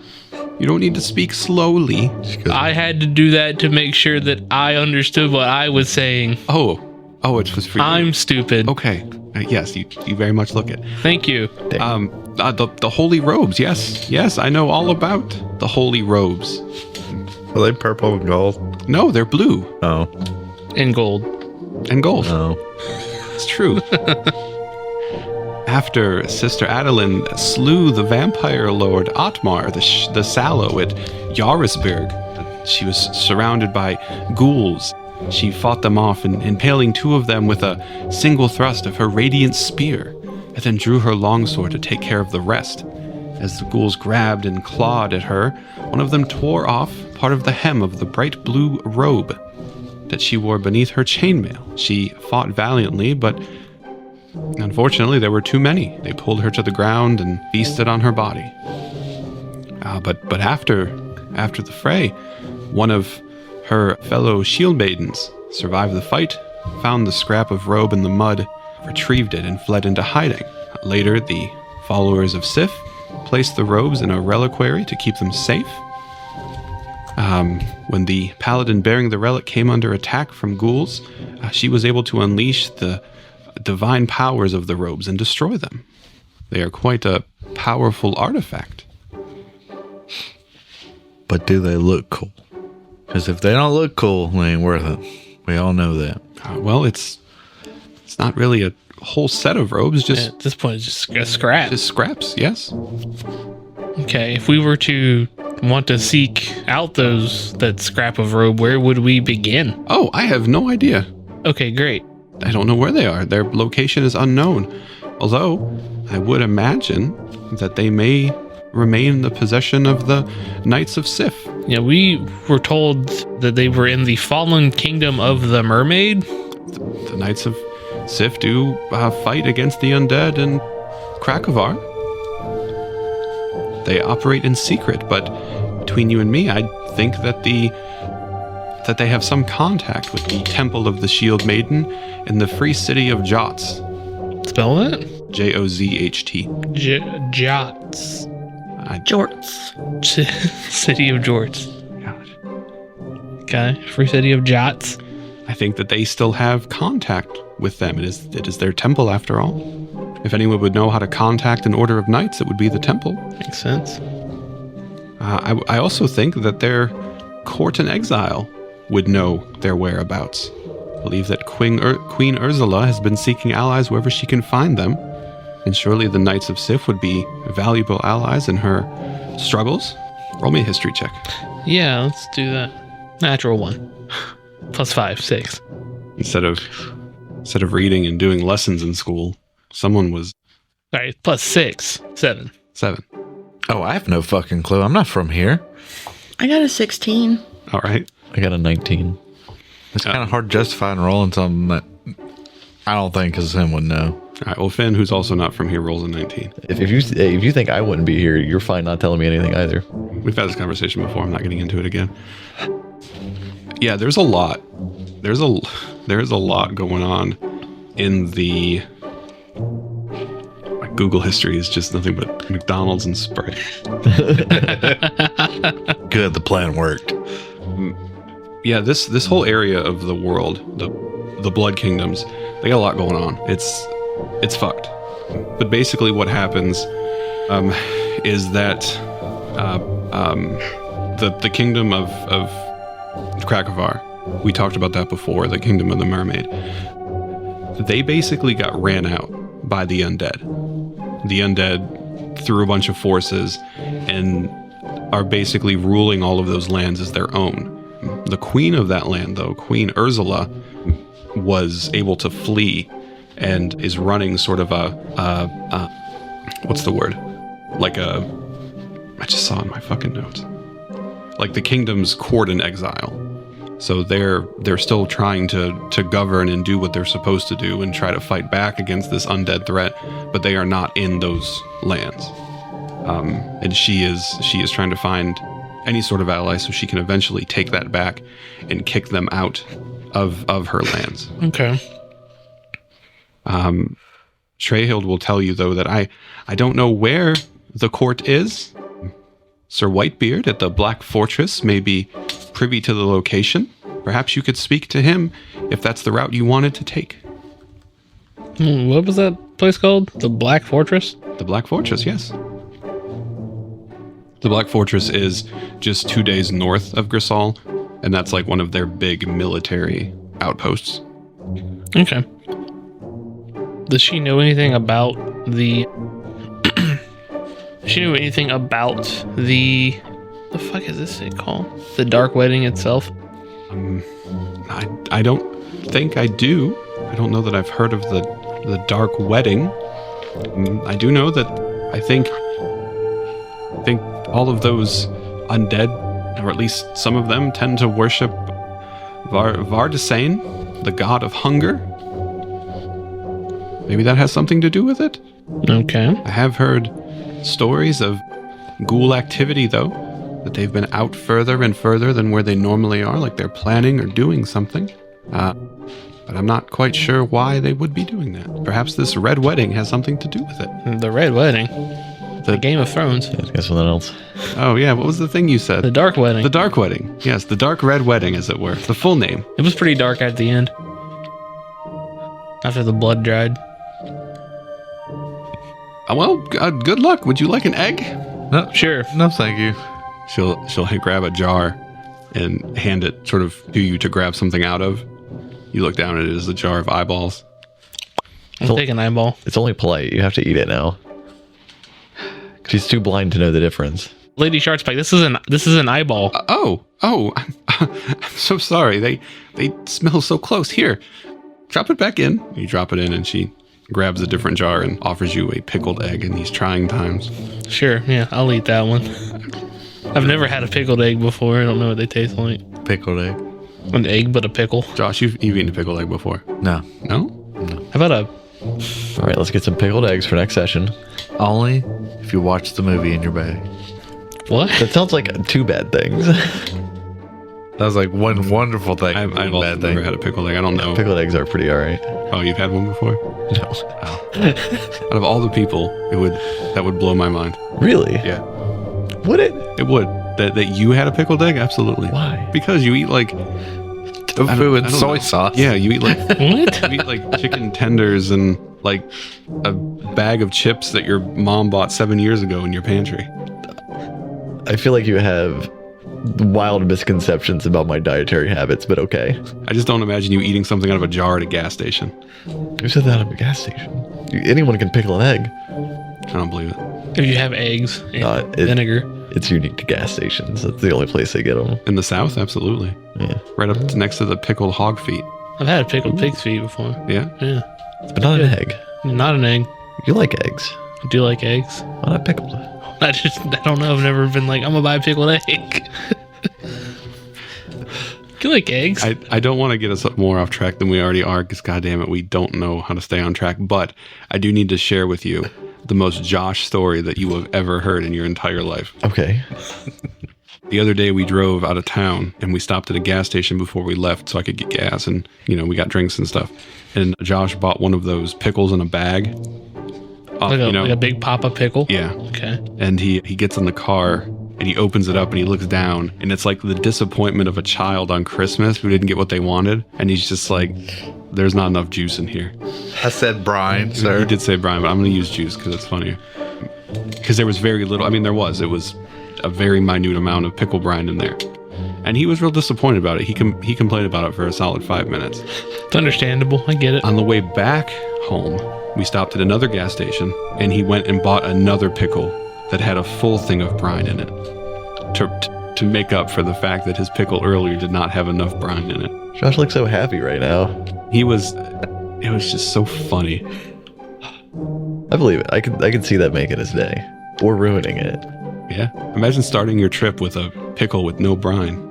You don't need to speak slowly." I had to do that to make sure that I understood what I was saying. Oh, it was for you. I'm stupid. Okay. Yes, you very much look it. Thank you. The holy robes. Yes, I know all about the holy robes. Are they purple and gold? No, they're blue Oh. In gold. and gold. No. It's true. after Sister Adeline slew the vampire lord Otmar, the Sallow at Yarisberg, she was surrounded by ghouls. She fought them off, impaling 2 of them with a single thrust of her radiant spear, and then drew her longsword to take care of the rest. As the ghouls grabbed and clawed at her, one of them tore off part of the hem of the bright blue robe that she wore beneath her chainmail. She fought valiantly, but unfortunately there were too many. They pulled her to the ground and feasted on her body. But after the fray, one of her fellow shield maidens survived the fight, found the scrap of robe in the mud, retrieved it, and fled into hiding. Later, the followers of Sif placed the robes in a reliquary to keep them safe. When the paladin bearing the relic came under attack from ghouls, she was able to unleash the divine powers of the robes and destroy them. They are quite a powerful artifact. But do they look cool? Because if they don't look cool, they ain't worth it. We all know that. Well, it's not really a whole set of robes, just At this point, it's just a scrap. just scraps, yes. Okay, if we were to want to seek out that scrap of robe, where would we begin? Oh, I have no idea. Okay, great. I don't know where they are. Their location is unknown. Although, I would imagine that they may remain in the possession of the Knights of Sif. Yeah, we were told that they were in the fallen kingdom of the mermaid. The Knights of Sif do fight against the undead in Krakovar. They operate in secret, but between you and me, I think that they have some contact with the Temple of the Shield Maiden in the free city of Jots. Spell that? Jozht. Jots. Jorts. City of Jorts. God. Okay, free city of Jots. I think that they still have contact with them. It is their temple after all. If anyone would know how to contact an order of knights, it would be the temple. Makes sense. I also think that their court in exile would know their whereabouts. I believe that Queen Ursula has been seeking allies wherever she can find them, and surely the Knights of Sif would be valuable allies in her struggles. Roll me a history check. Yeah, let's do that. Natural 1. Plus 5, 6. Instead of reading and doing lessons in school, someone was All right, plus 6, 7. 7. Oh, I have no fucking clue. I'm not from here. I got a 16. All right. I got a 19. It's kind of hard justifying rolling something that I don't think because him would know. All right. Well, Finn, who's also not from here, rolls a 19. If you think I wouldn't be here, you're fine not telling me anything either. We've had this conversation before. I'm not getting into it again. Yeah, there's a lot. There's a lot going on in the. My Google history is just nothing but McDonald's and Sprite. Good, the plan worked. Yeah, this whole area of the world, the Blood Kingdoms, they got a lot going on. It's fucked. But basically, what happens is that the kingdom of Krakovar, we talked about that before, the kingdom of the mermaid, they basically got ran out by the undead. The undead threw a bunch of forces and are basically ruling all of those lands as their own. The queen of that land, though, Queen Ursula, was able to flee and is running sort of what's the word? I just saw in my fucking notes. Like the kingdom's court in exile. So they're still trying to govern and do what they're supposed to do and try to fight back against this undead threat, but they are not in those lands. And she is trying to find any sort of ally so she can eventually take that back and kick them out of her lands. Okay. Trehild will tell you, though, that I don't know where the court is. Sir Whitebeard at the Black Fortress may be privy to the location. Perhaps you could speak to him if that's the route you wanted to take. What was that place called? The Black Fortress? The Black Fortress, yes. The Black Fortress is just 2 days north of Grisal, and that's like one of their big military outposts. Okay. Does she know anything about the she knew anything about the fuck is this thing called? The Dark Wedding itself? I don't think I do. I don't know that I've heard of the Dark Wedding. I do know that I think all of those undead, or at least some of them, tend to worship Vardasane, the god of hunger. Maybe that has something to do with it. Okay. I have heard stories of ghoul activity, though, that they've been out further and further than where they normally are, like they're planning or doing something. But I'm not quite sure why they would be doing that. Perhaps this Red Wedding has something to do with it. The Red Wedding? The Game of Thrones. Guess something else. Oh, yeah, what was the thing you said? The Dark Wedding. The Dark Wedding. Yes, the Dark Red Wedding, as it were. The full name. It was pretty dark at the end. After the blood dried. Well, good luck. Would you like an egg? No, Sure. no, thank you. She'll grab a jar and hand it sort of to you to grab something out of. You look down at it as a jar of eyeballs. I'll take an eyeball. It's only polite. You have to eat it now. She's too blind to know the difference. Lady Shardspike, this is an eyeball. I'm so sorry. They smell so close. Here, drop it back in. You drop it in, and she grabs a different jar and offers you a pickled egg in these trying times. Sure, yeah, I'll eat that one. I've never had a pickled egg before. I don't know what they taste like. Pickled egg. An egg, but a pickle. Josh, you've eaten a pickled egg before. No. No? How about a... All right, let's get some pickled eggs for next session. Only if you watch the movie in your bag. What? That sounds like two bad things. That was like one wonderful thing. I've one also bad thing. never had a pickled egg. I don't know. Pickled eggs are pretty all right. Oh, you've had one before? No. Out of all the people, that would blow my mind. Really? Yeah, Would it? it would. That you had a pickled egg? Absolutely. Why? Because you eat like Tofu and I don't soy know. sauce. Yeah, you eat like What? you eat like chicken tenders and like a bag of chips that your mom bought 7 years ago in your pantry. I feel like you have wild misconceptions about my dietary habits, but okay. I just don't imagine you eating something out of a jar at a gas station. Who said that at a gas station? Anyone can pickle an egg. I don't believe it. If you have eggs and vinegar. It's unique to gas stations. That's the only place they get them. In the South, absolutely. Yeah. Right up next to the pickled hog feet. I've had a pickled pig's feet before. Yeah? Yeah. But not an egg. Not an egg. You like eggs. I do like eggs. Why not pickled? I don't know. I've never been like, I'm gonna buy a pickled egg. Do you like eggs? I don't want to get us more off track than we already are, because goddamn it, we don't know how to stay on track. But I do need to share with you the most Josh story that you have ever heard in your entire life. Okay. The other day we drove out of town and we stopped at a gas station before we left so I could get gas, and we got drinks and stuff. And Josh bought one of those pickles in a bag. Like a big Papa pickle? Yeah. Okay. And he gets in the car and he opens it up and he looks down, and it's like the disappointment of a child on Christmas who didn't get what they wanted. And he's just like, there's not enough juice in here. I said brine, sir. You did say brine, but I'm going to use juice because it's funnier. Because there was very little. I mean, it was a very minute amount of pickle brine in there. And he was real disappointed about it. He complained about it for a solid 5 minutes. It's understandable. I get it. On the way back home, we stopped at another gas station, and he went and bought another pickle that had a full thing of brine in it to make up for the fact that his pickle earlier did not have enough brine in it. Josh looks so happy right now. It was just so funny. I believe it. I can see that making his day. Or ruining it. Yeah. Imagine starting your trip with a pickle with no brine.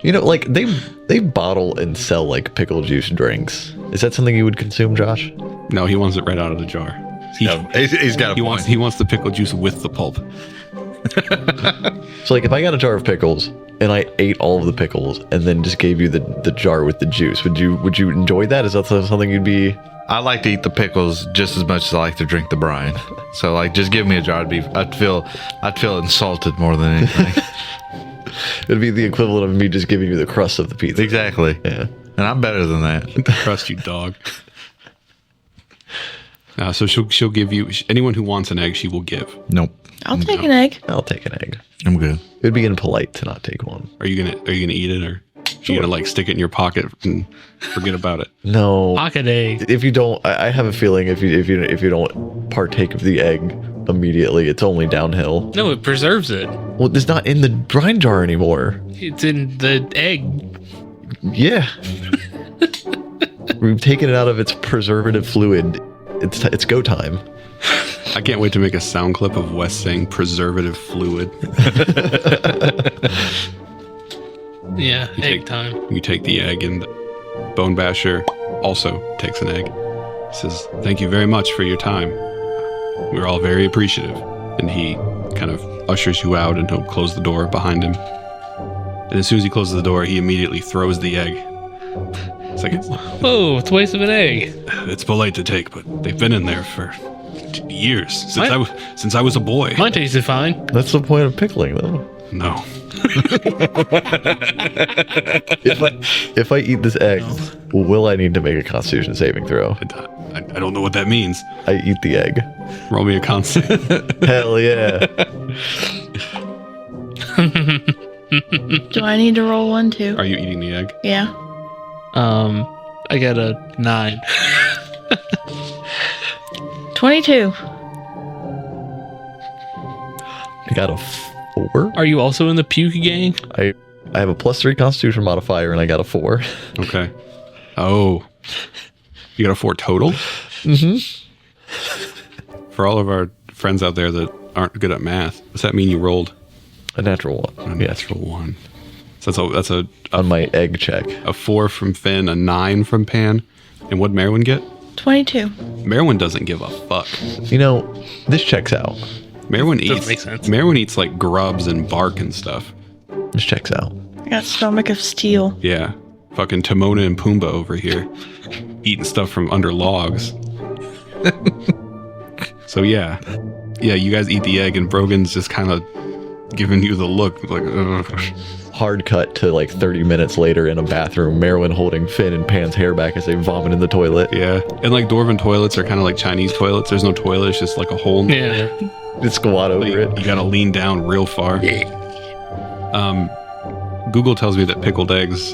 Like they bottle and sell like pickle juice drinks. Is that something you would consume, Josh? No, he wants it right out of the jar. He's got a point. He wants the pickle juice with the pulp. So like if I got a jar of pickles and I ate all of the pickles and then just gave you the jar with the juice, would you enjoy that? Is that something you'd be? I like to eat the pickles just as much as I like to drink the brine. So like, just give me a jar. I'd feel insulted more than anything. It'd be the equivalent of me just giving you the crust of the pizza. Exactly. Yeah. And I'm better than that. Trust you, dog. So she'll give you, anyone who wants an egg, she will give. Nope. I'll take an egg. I'll take an egg. I'm good. It'd be impolite to not take one. Are you gonna eat it, or? You're gonna like stick it in your pocket and forget about it. No. Pocket egg. If you don't, I have a feeling if you don't partake of the egg immediately, it's only downhill. No, it preserves it. Well, it's not in the brine jar anymore. It's in the egg. Yeah. We've taken it out of its preservative fluid. It's go time. I can't wait to make a sound clip of Wes saying preservative fluid. Yeah, egg time. You take the egg, and Bone Basher also takes an egg. He says, "Thank you very much for your time. We're all very appreciative." And he kind of ushers you out, and he'll close the door behind him. And as soon as he closes the door, he immediately throws the egg. It's like, Oh, it's a waste of an egg. it's polite to take, but they've been in there for years, since I was a boy. Mine tasted fine. That's the point of pickling, though. No. If I eat this egg, will I need to make a Constitution saving throw? I don't know what that means. I eat the egg. Roll me a con save. Hell yeah. Do I need to roll one too? Are you eating the egg? Yeah. I got a 9. 22. I got a 4. Are you also in the puke gang? I have a +3 Constitution modifier, and I got a 4. Okay. Oh. You got a 4 total? Mm-hmm. For all of our friends out there that aren't good at math, does that mean you rolled A natural 1. a Yes. natural 1? So that's a On my egg check. 4 from Finn, a 9 from Pan. And what'd Merwin get? 22. Merwin doesn't give a fuck. You know, this checks out. Merwin Doesn't eats. make sense. Merwin eats like grubs and bark and stuff. This checks out. I got stomach of steel. Yeah. Fucking Timona and Pumbaa over here. Eating stuff from under logs. So yeah. Yeah, you guys eat the egg and Brogan's just kind of giving you the look like, ugh. Hard cut to like 30 minutes later in a bathroom. Merwin holding Finn and Pan's hair back as they vomit in the toilet. Yeah. And like Dwarven toilets are kind of like Chinese toilets. There's no toilet. It's just like a hole. Yeah. Just squat over You it. gotta lean down real far. Google tells me that pickled eggs,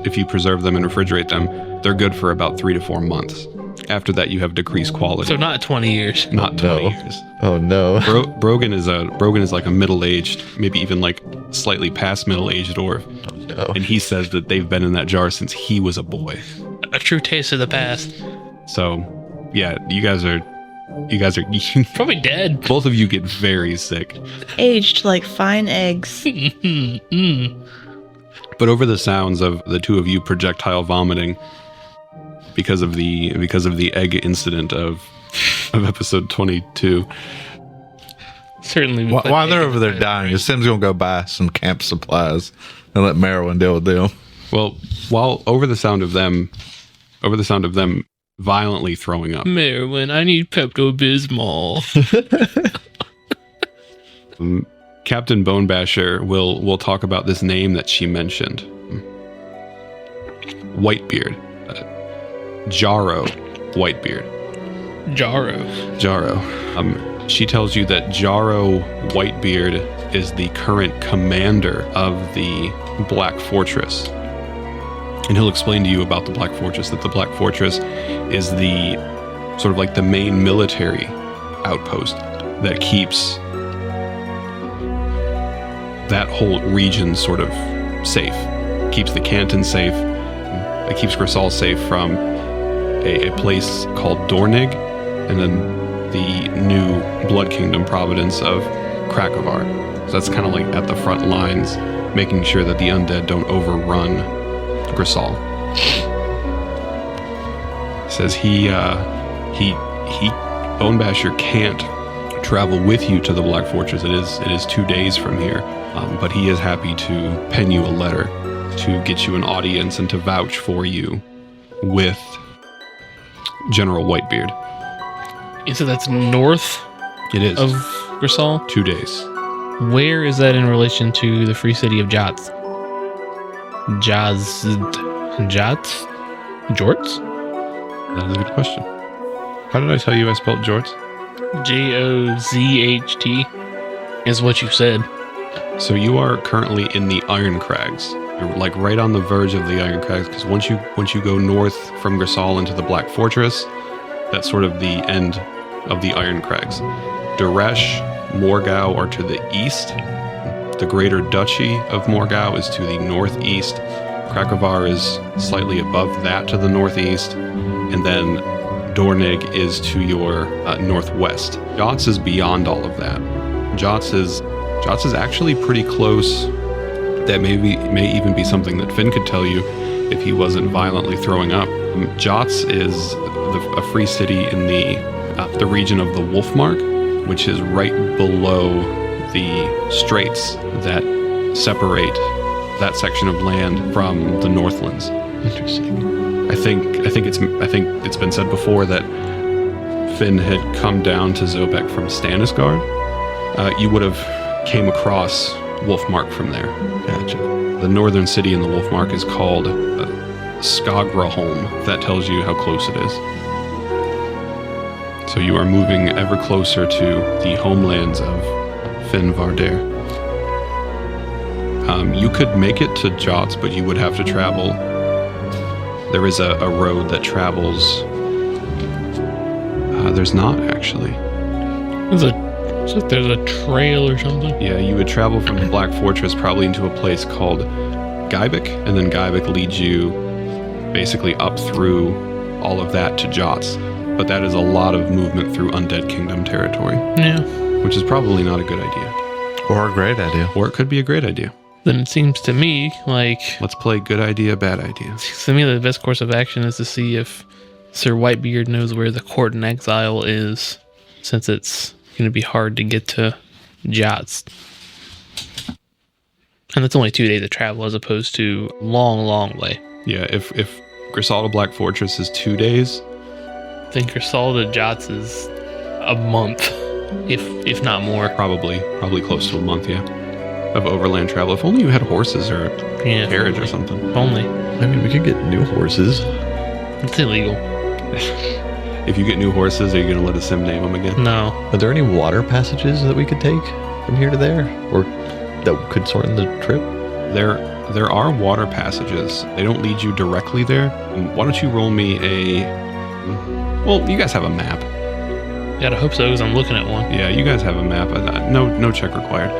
if you preserve them and refrigerate them, they're good for about 3 to 4 months. After that, you have decreased quality. So not 20 years. Not 20 No. years. Oh no. Brogan is like a middle-aged, maybe even like slightly past middle-aged dwarf, No. and he says that they've been in that jar since he was a boy. A true taste of the past. So, yeah, you guys are Probably dead. both of you get very sick. Aged like fine eggs. But over the sounds of the two of you projectile vomiting because of the egg incident of episode 22. Certainly. While they're over there dying, Sim's gonna go buy some camp supplies and let Merwin deal with them. Well, while over the sound of them violently throwing up, Merwin, I need Pepto-Bismol. Captain Bonebasher will talk about this name that she mentioned. Whitebeard. Jarrow Whitebeard. Jarrow. She tells you that Jarrow Whitebeard is the current commander of the Black Fortress. And he'll explain to you about the Black Fortress, that the Black Fortress is the sort of like the main military outpost that keeps that whole region sort of safe. Keeps the canton safe. It keeps Grisal safe from a place called Dornig, and then the new Blood Kingdom province of Krakovar. So that's kind of like at the front lines, making sure that the undead don't overrun Grisal. Says Bonebasher can't travel with you to the Black Fortress. It is 2 days from here, but he is happy to pen you a letter to get you an audience and to vouch for you with General Whitebeard. So that's north It is of Grisal? 2 days. Where is that in relation to the free city of Jots? Jots? Jorts? That is a good question. How did I tell you I spelled Jorts? Jozht is what you said. So you are currently in the Iron Crags. You're like right on the verge of the Iron Crags, because once you go north from Grisal into the Black Fortress, that's sort of the end of the Iron Crags. Duresh, Morgau are to the east. The Greater Duchy of Morgau is to the northeast. Krakovar is slightly above that to the northeast. And then Dornig is to your northwest. Jots is beyond all of that. Jots is actually pretty close. That may even be something that Finn could tell you if he wasn't violently throwing up. Jots is a free city in the region of the Wolfmark, which is right below the straits that separate that section of land from the Northlands. Interesting. I think it's been said before that Finn had come down to Zobek from Stannisgard. You would have came across Wolfmark from there. Gotcha. The northern city in the Wolfmark is called Skagraholm. If that tells you how close it is. So you are moving ever closer to the homelands of Finn Vardare. You could make it to Jots, but you would have to travel. There is a road that travels. There's not actually. It's like there's a trail or something. Yeah, you would travel from the Black Fortress probably into a place called Gaibik, and then Gaibik leads you basically up through all of that to Jots. But that is a lot of movement through Undead Kingdom territory. Yeah. Which is probably not a good idea. Or a great idea. Or it could be a great idea. Then it seems to me like... Let's play good idea, bad idea. To me, the best course of action is to see if Sir Whitebeard knows where the court in exile is, since it's going to be hard to get to Jots. And that's only 2 days of travel as opposed to long way. Yeah, if Grisal to Black Fortress is 2 days... I think Grisal to Jots is a month, if not more. Probably close to a month, yeah, of overland travel. If only you had horses or Yeah, carriage or something. Only. I mean, we could get new horses. It's illegal. If you get new horses, are you going to let a sim name them again? No. Are there any water passages that we could take from here to there, or that could shorten the trip? There are water passages. They don't lead you directly there. Why don't you roll me a... Well, you guys have a map. Gotta hope so, because I'm looking at one. Yeah, you guys have a map. No check required.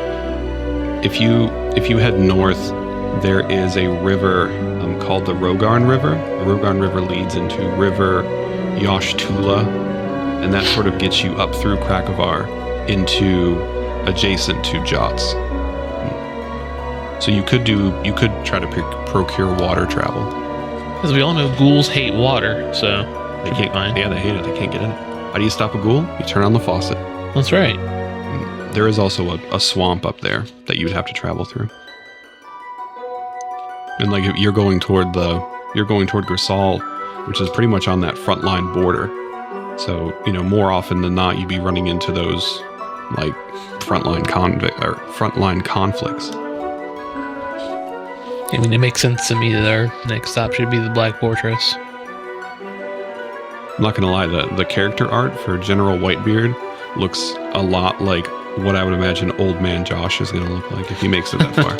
If you head north, there is a river called the Rogarn River. The Rogarn River leads into River Yashtula, and that sort of gets you up through Krakovar into adjacent to Jots. So you could try to procure water travel. Because we all know ghouls hate water, so They can't. Yeah, they hate it. They can't get in it. How do you stop a ghoul? You turn on the faucet. That's right. There is also a swamp up there that you would have to travel through. And like if you're going toward Grisal, which is pretty much on that frontline border. So, more often than not, you'd be running into those like frontline conflicts. I mean, it makes sense to me that our next stop should be the Black Fortress. I'm not gonna lie, the character art for General Whitebeard looks a lot like what I would imagine Old Man Josh is gonna look like if he makes it that far.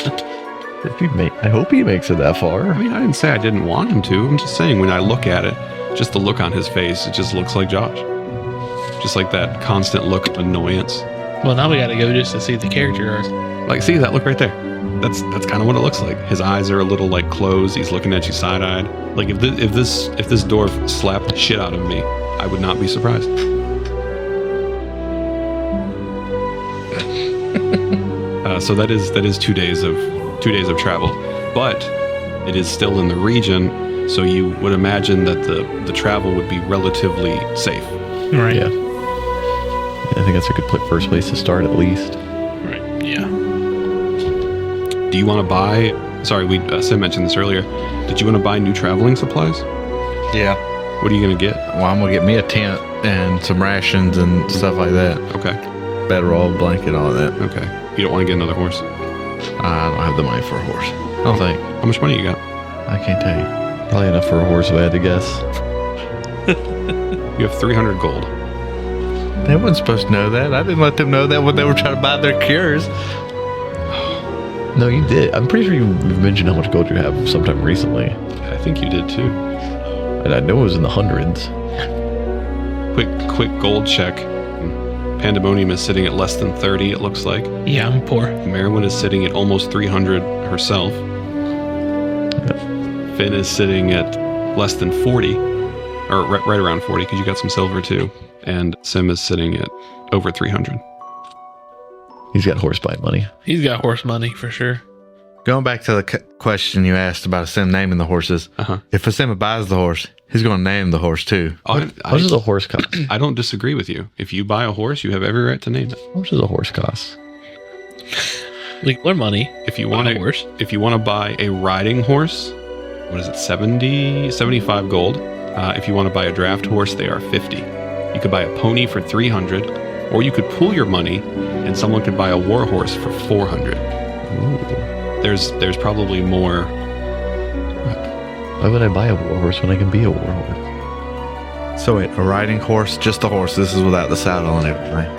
I hope he makes it that far. I mean, I didn't say I didn't want him to. I'm just saying when I look at it, just the look on his face, it just looks like Josh. Just like that constant look of annoyance. Well, now we gotta go just to see the character art. Like, see that look right there? That's kind of what it looks like. His eyes are a little like closed. He's looking at you side-eyed. Like if this dwarf slapped the shit out of me, I would not be surprised. So that is 2 days of travel, but it is still in the region. So you would imagine that the travel would be relatively safe. Right. Yeah. I think that's a good first place to start at least. Right. Yeah. Do you want to buy... Sorry, Sim mentioned this earlier. Did you want to buy new traveling supplies? Yeah. What are you going to get? Well, I'm going to get me a tent and some rations and stuff like that. Okay. Bedroll, blanket, all of that. Okay. You don't want to get another horse? I don't have the money for a horse. I don't think. How much money you got? I can't tell you. Probably enough for a horse if I had to guess. You have 300 gold. They weren't supposed to know that. I didn't let them know that when they were trying to buy their cures. No, you did. I'm pretty sure you mentioned how much gold you have sometime recently. I think you did too. And I know it was in the hundreds. Quick gold check. Pandemonium is sitting at less than 30, it looks like. Yeah, I'm poor. Merwin is sitting at almost 300 herself. Finn is sitting at less than 40, or right around 40, because you got some silver too. And Sim is sitting at over 300. He's got horse buying money. He's got horse money for sure. Going back to the question you asked about a sim naming the horses. If a sim buys the horse, he's going to name the horse too. How much does a horse cost? I don't disagree with you. If you buy a horse, you have every right to name it. How much does a horse cost? Legal or money. If you want a horse. If you want to buy a riding horse, what is it, 75 gold. If you want to buy a draft horse, they are 50. You could buy a pony for 300, or you could pool your money and someone could buy a war horse for 400. Ooh. There's probably more. Why would I buy a war horse when I can be a war horse? So wait, a riding horse, just a horse. This is without the saddle and everything.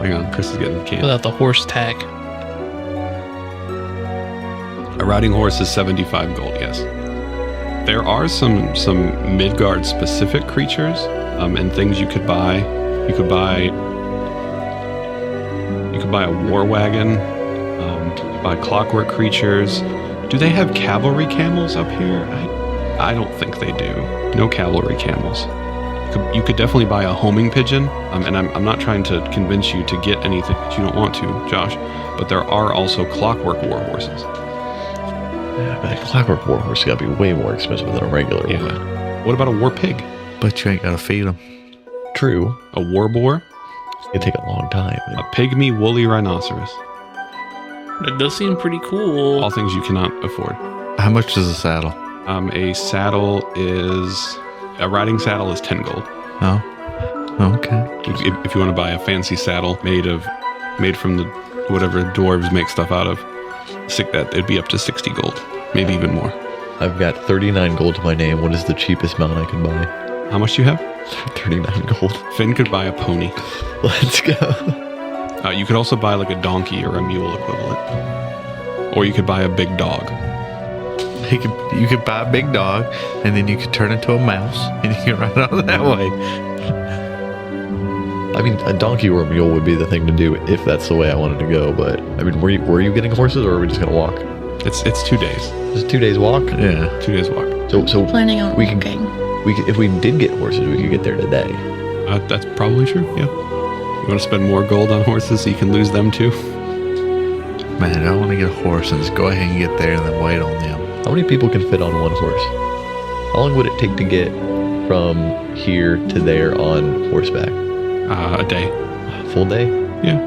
Hang on, Chris is getting the can. Without the horse tag. A riding horse is 75 gold, yes. There are some Midgard specific creatures and things you could buy. You could buy a war wagon, buy clockwork creatures. Do they have cavalry camels up here? I don't think they do. No cavalry camels. You could definitely buy a homing pigeon, and I'm not trying to convince you to get anything that you don't want to, Josh, but there are also clockwork war horses. Yeah, but a clockwork war horse got to be way more expensive than a regular one. What about a war pig? But you ain't got to feed them. True. A war boar? It'd take a long time. A pygmy woolly rhinoceros. It does seem pretty cool. All things you cannot afford. How much is a saddle? A riding saddle is 10 gold. Oh, okay. If you want to buy a fancy saddle made from the whatever dwarves make stuff out of, it'd be up to 60 gold, maybe even more. I've got 39 gold to my name. What is the cheapest mount I can buy? How much do you have? 39 gold. Finn could buy a pony. Let's go. You could also buy like a donkey or a mule equivalent, or you could buy a big dog. You could buy a big dog, and then you could turn into a mouse, and you can ride on that way. I mean, a donkey or a mule would be the thing to do if that's the way I wanted to go. But I mean, were you getting horses, or are we just gonna walk? It's 2 days. Just 2 days walk. Yeah, 2 days walk. So Planning on we walking. if we did get horses, we could get there today. That's probably true. Yeah. You want to spend more gold on horses so you can lose them too? man, I don't want to get a horse and just go ahead and get there and then wait on them. How many people can fit on one horse? How long would it take to get from here to there on horseback? A day. A full day? Yeah.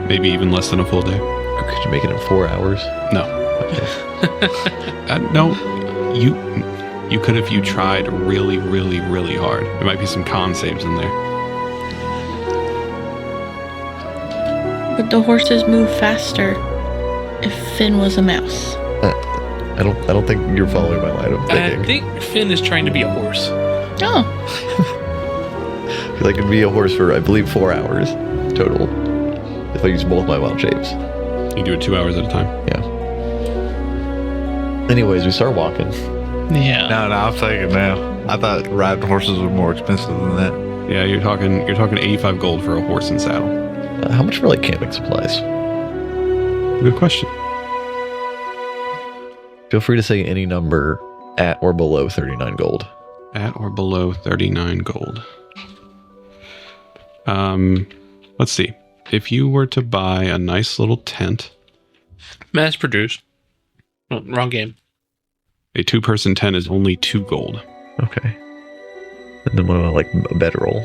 Maybe even less than a full day. Or could you make it in 4 hours? No. Okay. No. You could if you tried really, really, really hard. There might be some con saves in there. Would the horses move faster if Finn was a mouse? I don't think you're following my line of thinking. I think Finn is trying to be a horse. Oh, I feel like it'd be a horse for, I believe, 4 hours total. If I use both my wild shapes. You do it 2 hours at a time. Yeah. Anyways, we start walking. Yeah. No, I'm thinking now. I thought riding horses were more expensive than that. Yeah, you're talking 85 gold for a horse and saddle. How much for like camping supplies? Good question. Feel free to say any number at or below 39 gold. At or below 39 gold. Let's see. If you were to buy a nice little tent, Mass produced. Oh, wrong game. a 2-person tent is only 2 gold. Okay. And then what about like a bedroll?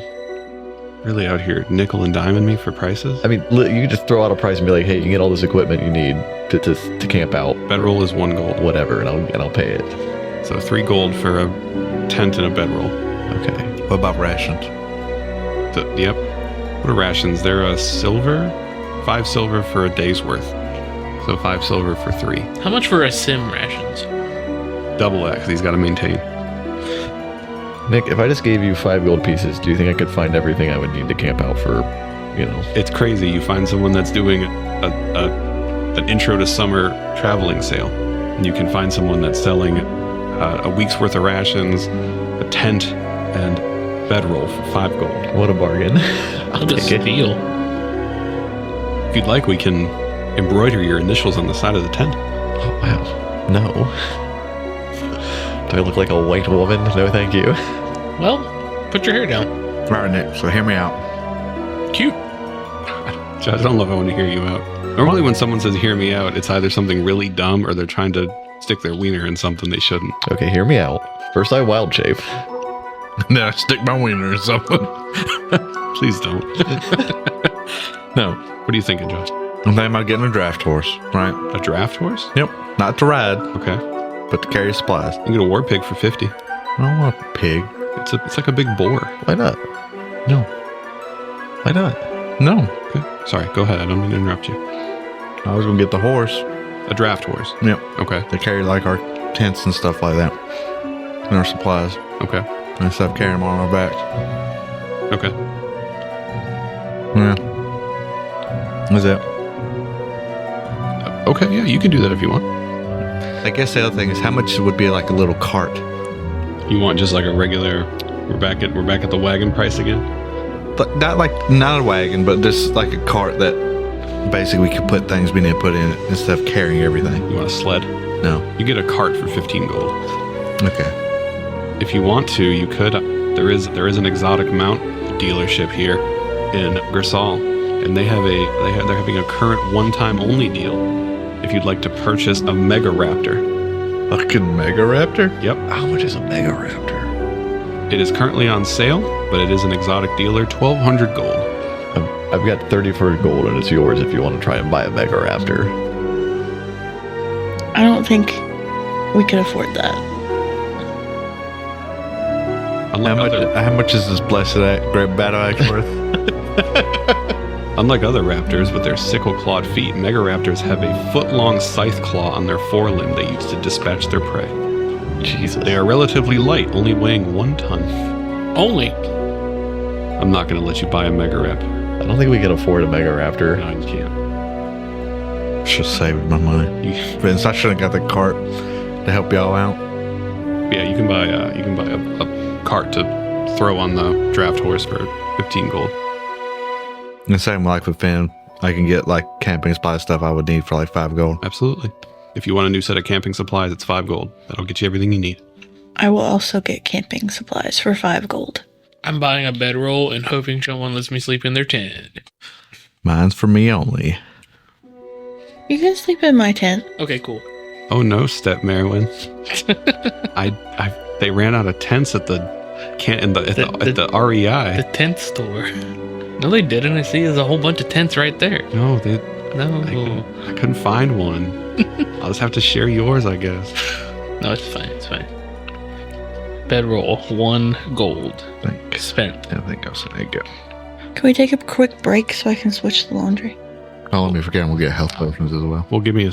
Really out here nickel and diming me for prices? I mean, you could just throw out a price and be like, "Hey, you can get all this equipment you need to camp out, Bedroll is 1 gold. whatever," and I'll pay it. So 3 gold for a tent and a bedroll. Okay. What about rations? Yep. What are rations? They're a silver? 5 silver for a day's worth. So 5 silver for 3. How much for a sim rations? Double that because he's got to maintain. Nick, if I just gave you 5 gold pieces, do you think I could find everything I would need to camp out for, It's crazy. You find someone that's doing an intro to summer traveling sale. And you can find someone that's selling a week's worth of rations, a tent, and bedroll for 5 gold. What a bargain. I'll What a take it. steal. If you'd like, we can embroider your initials on the side of the tent. Oh, wow. No. Do I look like a white woman? No, thank you. Well, put your hair down. All right, Nick. So hear me out. Cute. Josh, I don't love it when I hear you out. Normally when someone says hear me out, it's either something really dumb or they're trying to stick their wiener in something they shouldn't. Okay, hear me out. First, I wild shape. Then I stick my wiener in something. Please don't. No. What are you thinking, Josh? I'm thinking about getting a draft horse, right? A draft horse? Yep. Not to ride, Okay. but to carry supplies. You can get a war pig for 50. I don't want a pig. It's like a big boar. Why not? No. Why not? No. Okay. Sorry, go ahead. I don't mean to interrupt you. I was going to get the horse. A draft horse. Yep. Okay. To carry like our tents and stuff like that. And our supplies. Okay. Instead of carrying them on our backs. Okay. Yeah. Is that? Okay, yeah, you can do that if you want. I guess the other thing is how much would be like a little cart? You want just like a regular we're back at the wagon price again? But not a wagon, but just like a cart that basically we could put things we need to put in it instead of carrying everything. You want a sled? No. You get a cart for 15 gold. Okay. If you want to, you could. There is an exotic mount dealership here in Grisal, and they're having a current one-time only deal. If you'd like to purchase a Mega Raptor. Fucking Mega Raptor? Yep. How much is a Mega Raptor? It is currently on sale, but it is an exotic dealer, 1,200 gold. I've got 30 for gold, and it's yours if you want to try and buy a Mega Raptor. I don't think we could afford that. How much is this blessed great battle axe worth? Unlike other raptors with their sickle-clawed feet, Mega Raptors have a foot-long scythe claw on their forelimb they use to dispatch their prey. Jesus. They are relatively light, only weighing 1 ton. Only. I'm not going to let you buy a Mega Raptor. I don't think we can afford a Mega Raptor. No, you can't. Should have saved my money. Vince, I should have got the cart to help y'all out. Yeah, you can buy a cart to throw on the draft horse for 15 gold. And the same like with Finn, I can get like camping supply stuff I would need for like 5 gold. Absolutely. If you want a new set of camping supplies, it's 5 gold. That'll get you everything you need. I will also get camping supplies for 5 gold. I'm buying a bedroll and hoping someone lets me sleep in their tent. Mine's for me only. You can sleep in my tent. Okay, cool. Oh no, Step Merwin. They ran out of tents at the REI. The tent store. No, they didn't. I see there's a whole bunch of tents right there. No, No. I couldn't find one. I'll just have to share yours, I guess. No, it's fine. It's fine. Bedroll, 1 gold. Thanks. Spent. I think I'll say there you go. Can we take a quick break so I can switch the laundry? Oh, let me forget, we'll get health potions as well. Well, give me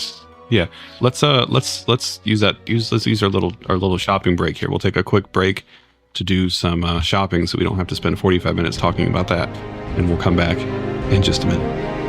yeah. Let's use our little shopping break here. We'll take a quick break to do some shopping so we don't have to spend 45 minutes talking about that. And we'll come back in just a minute.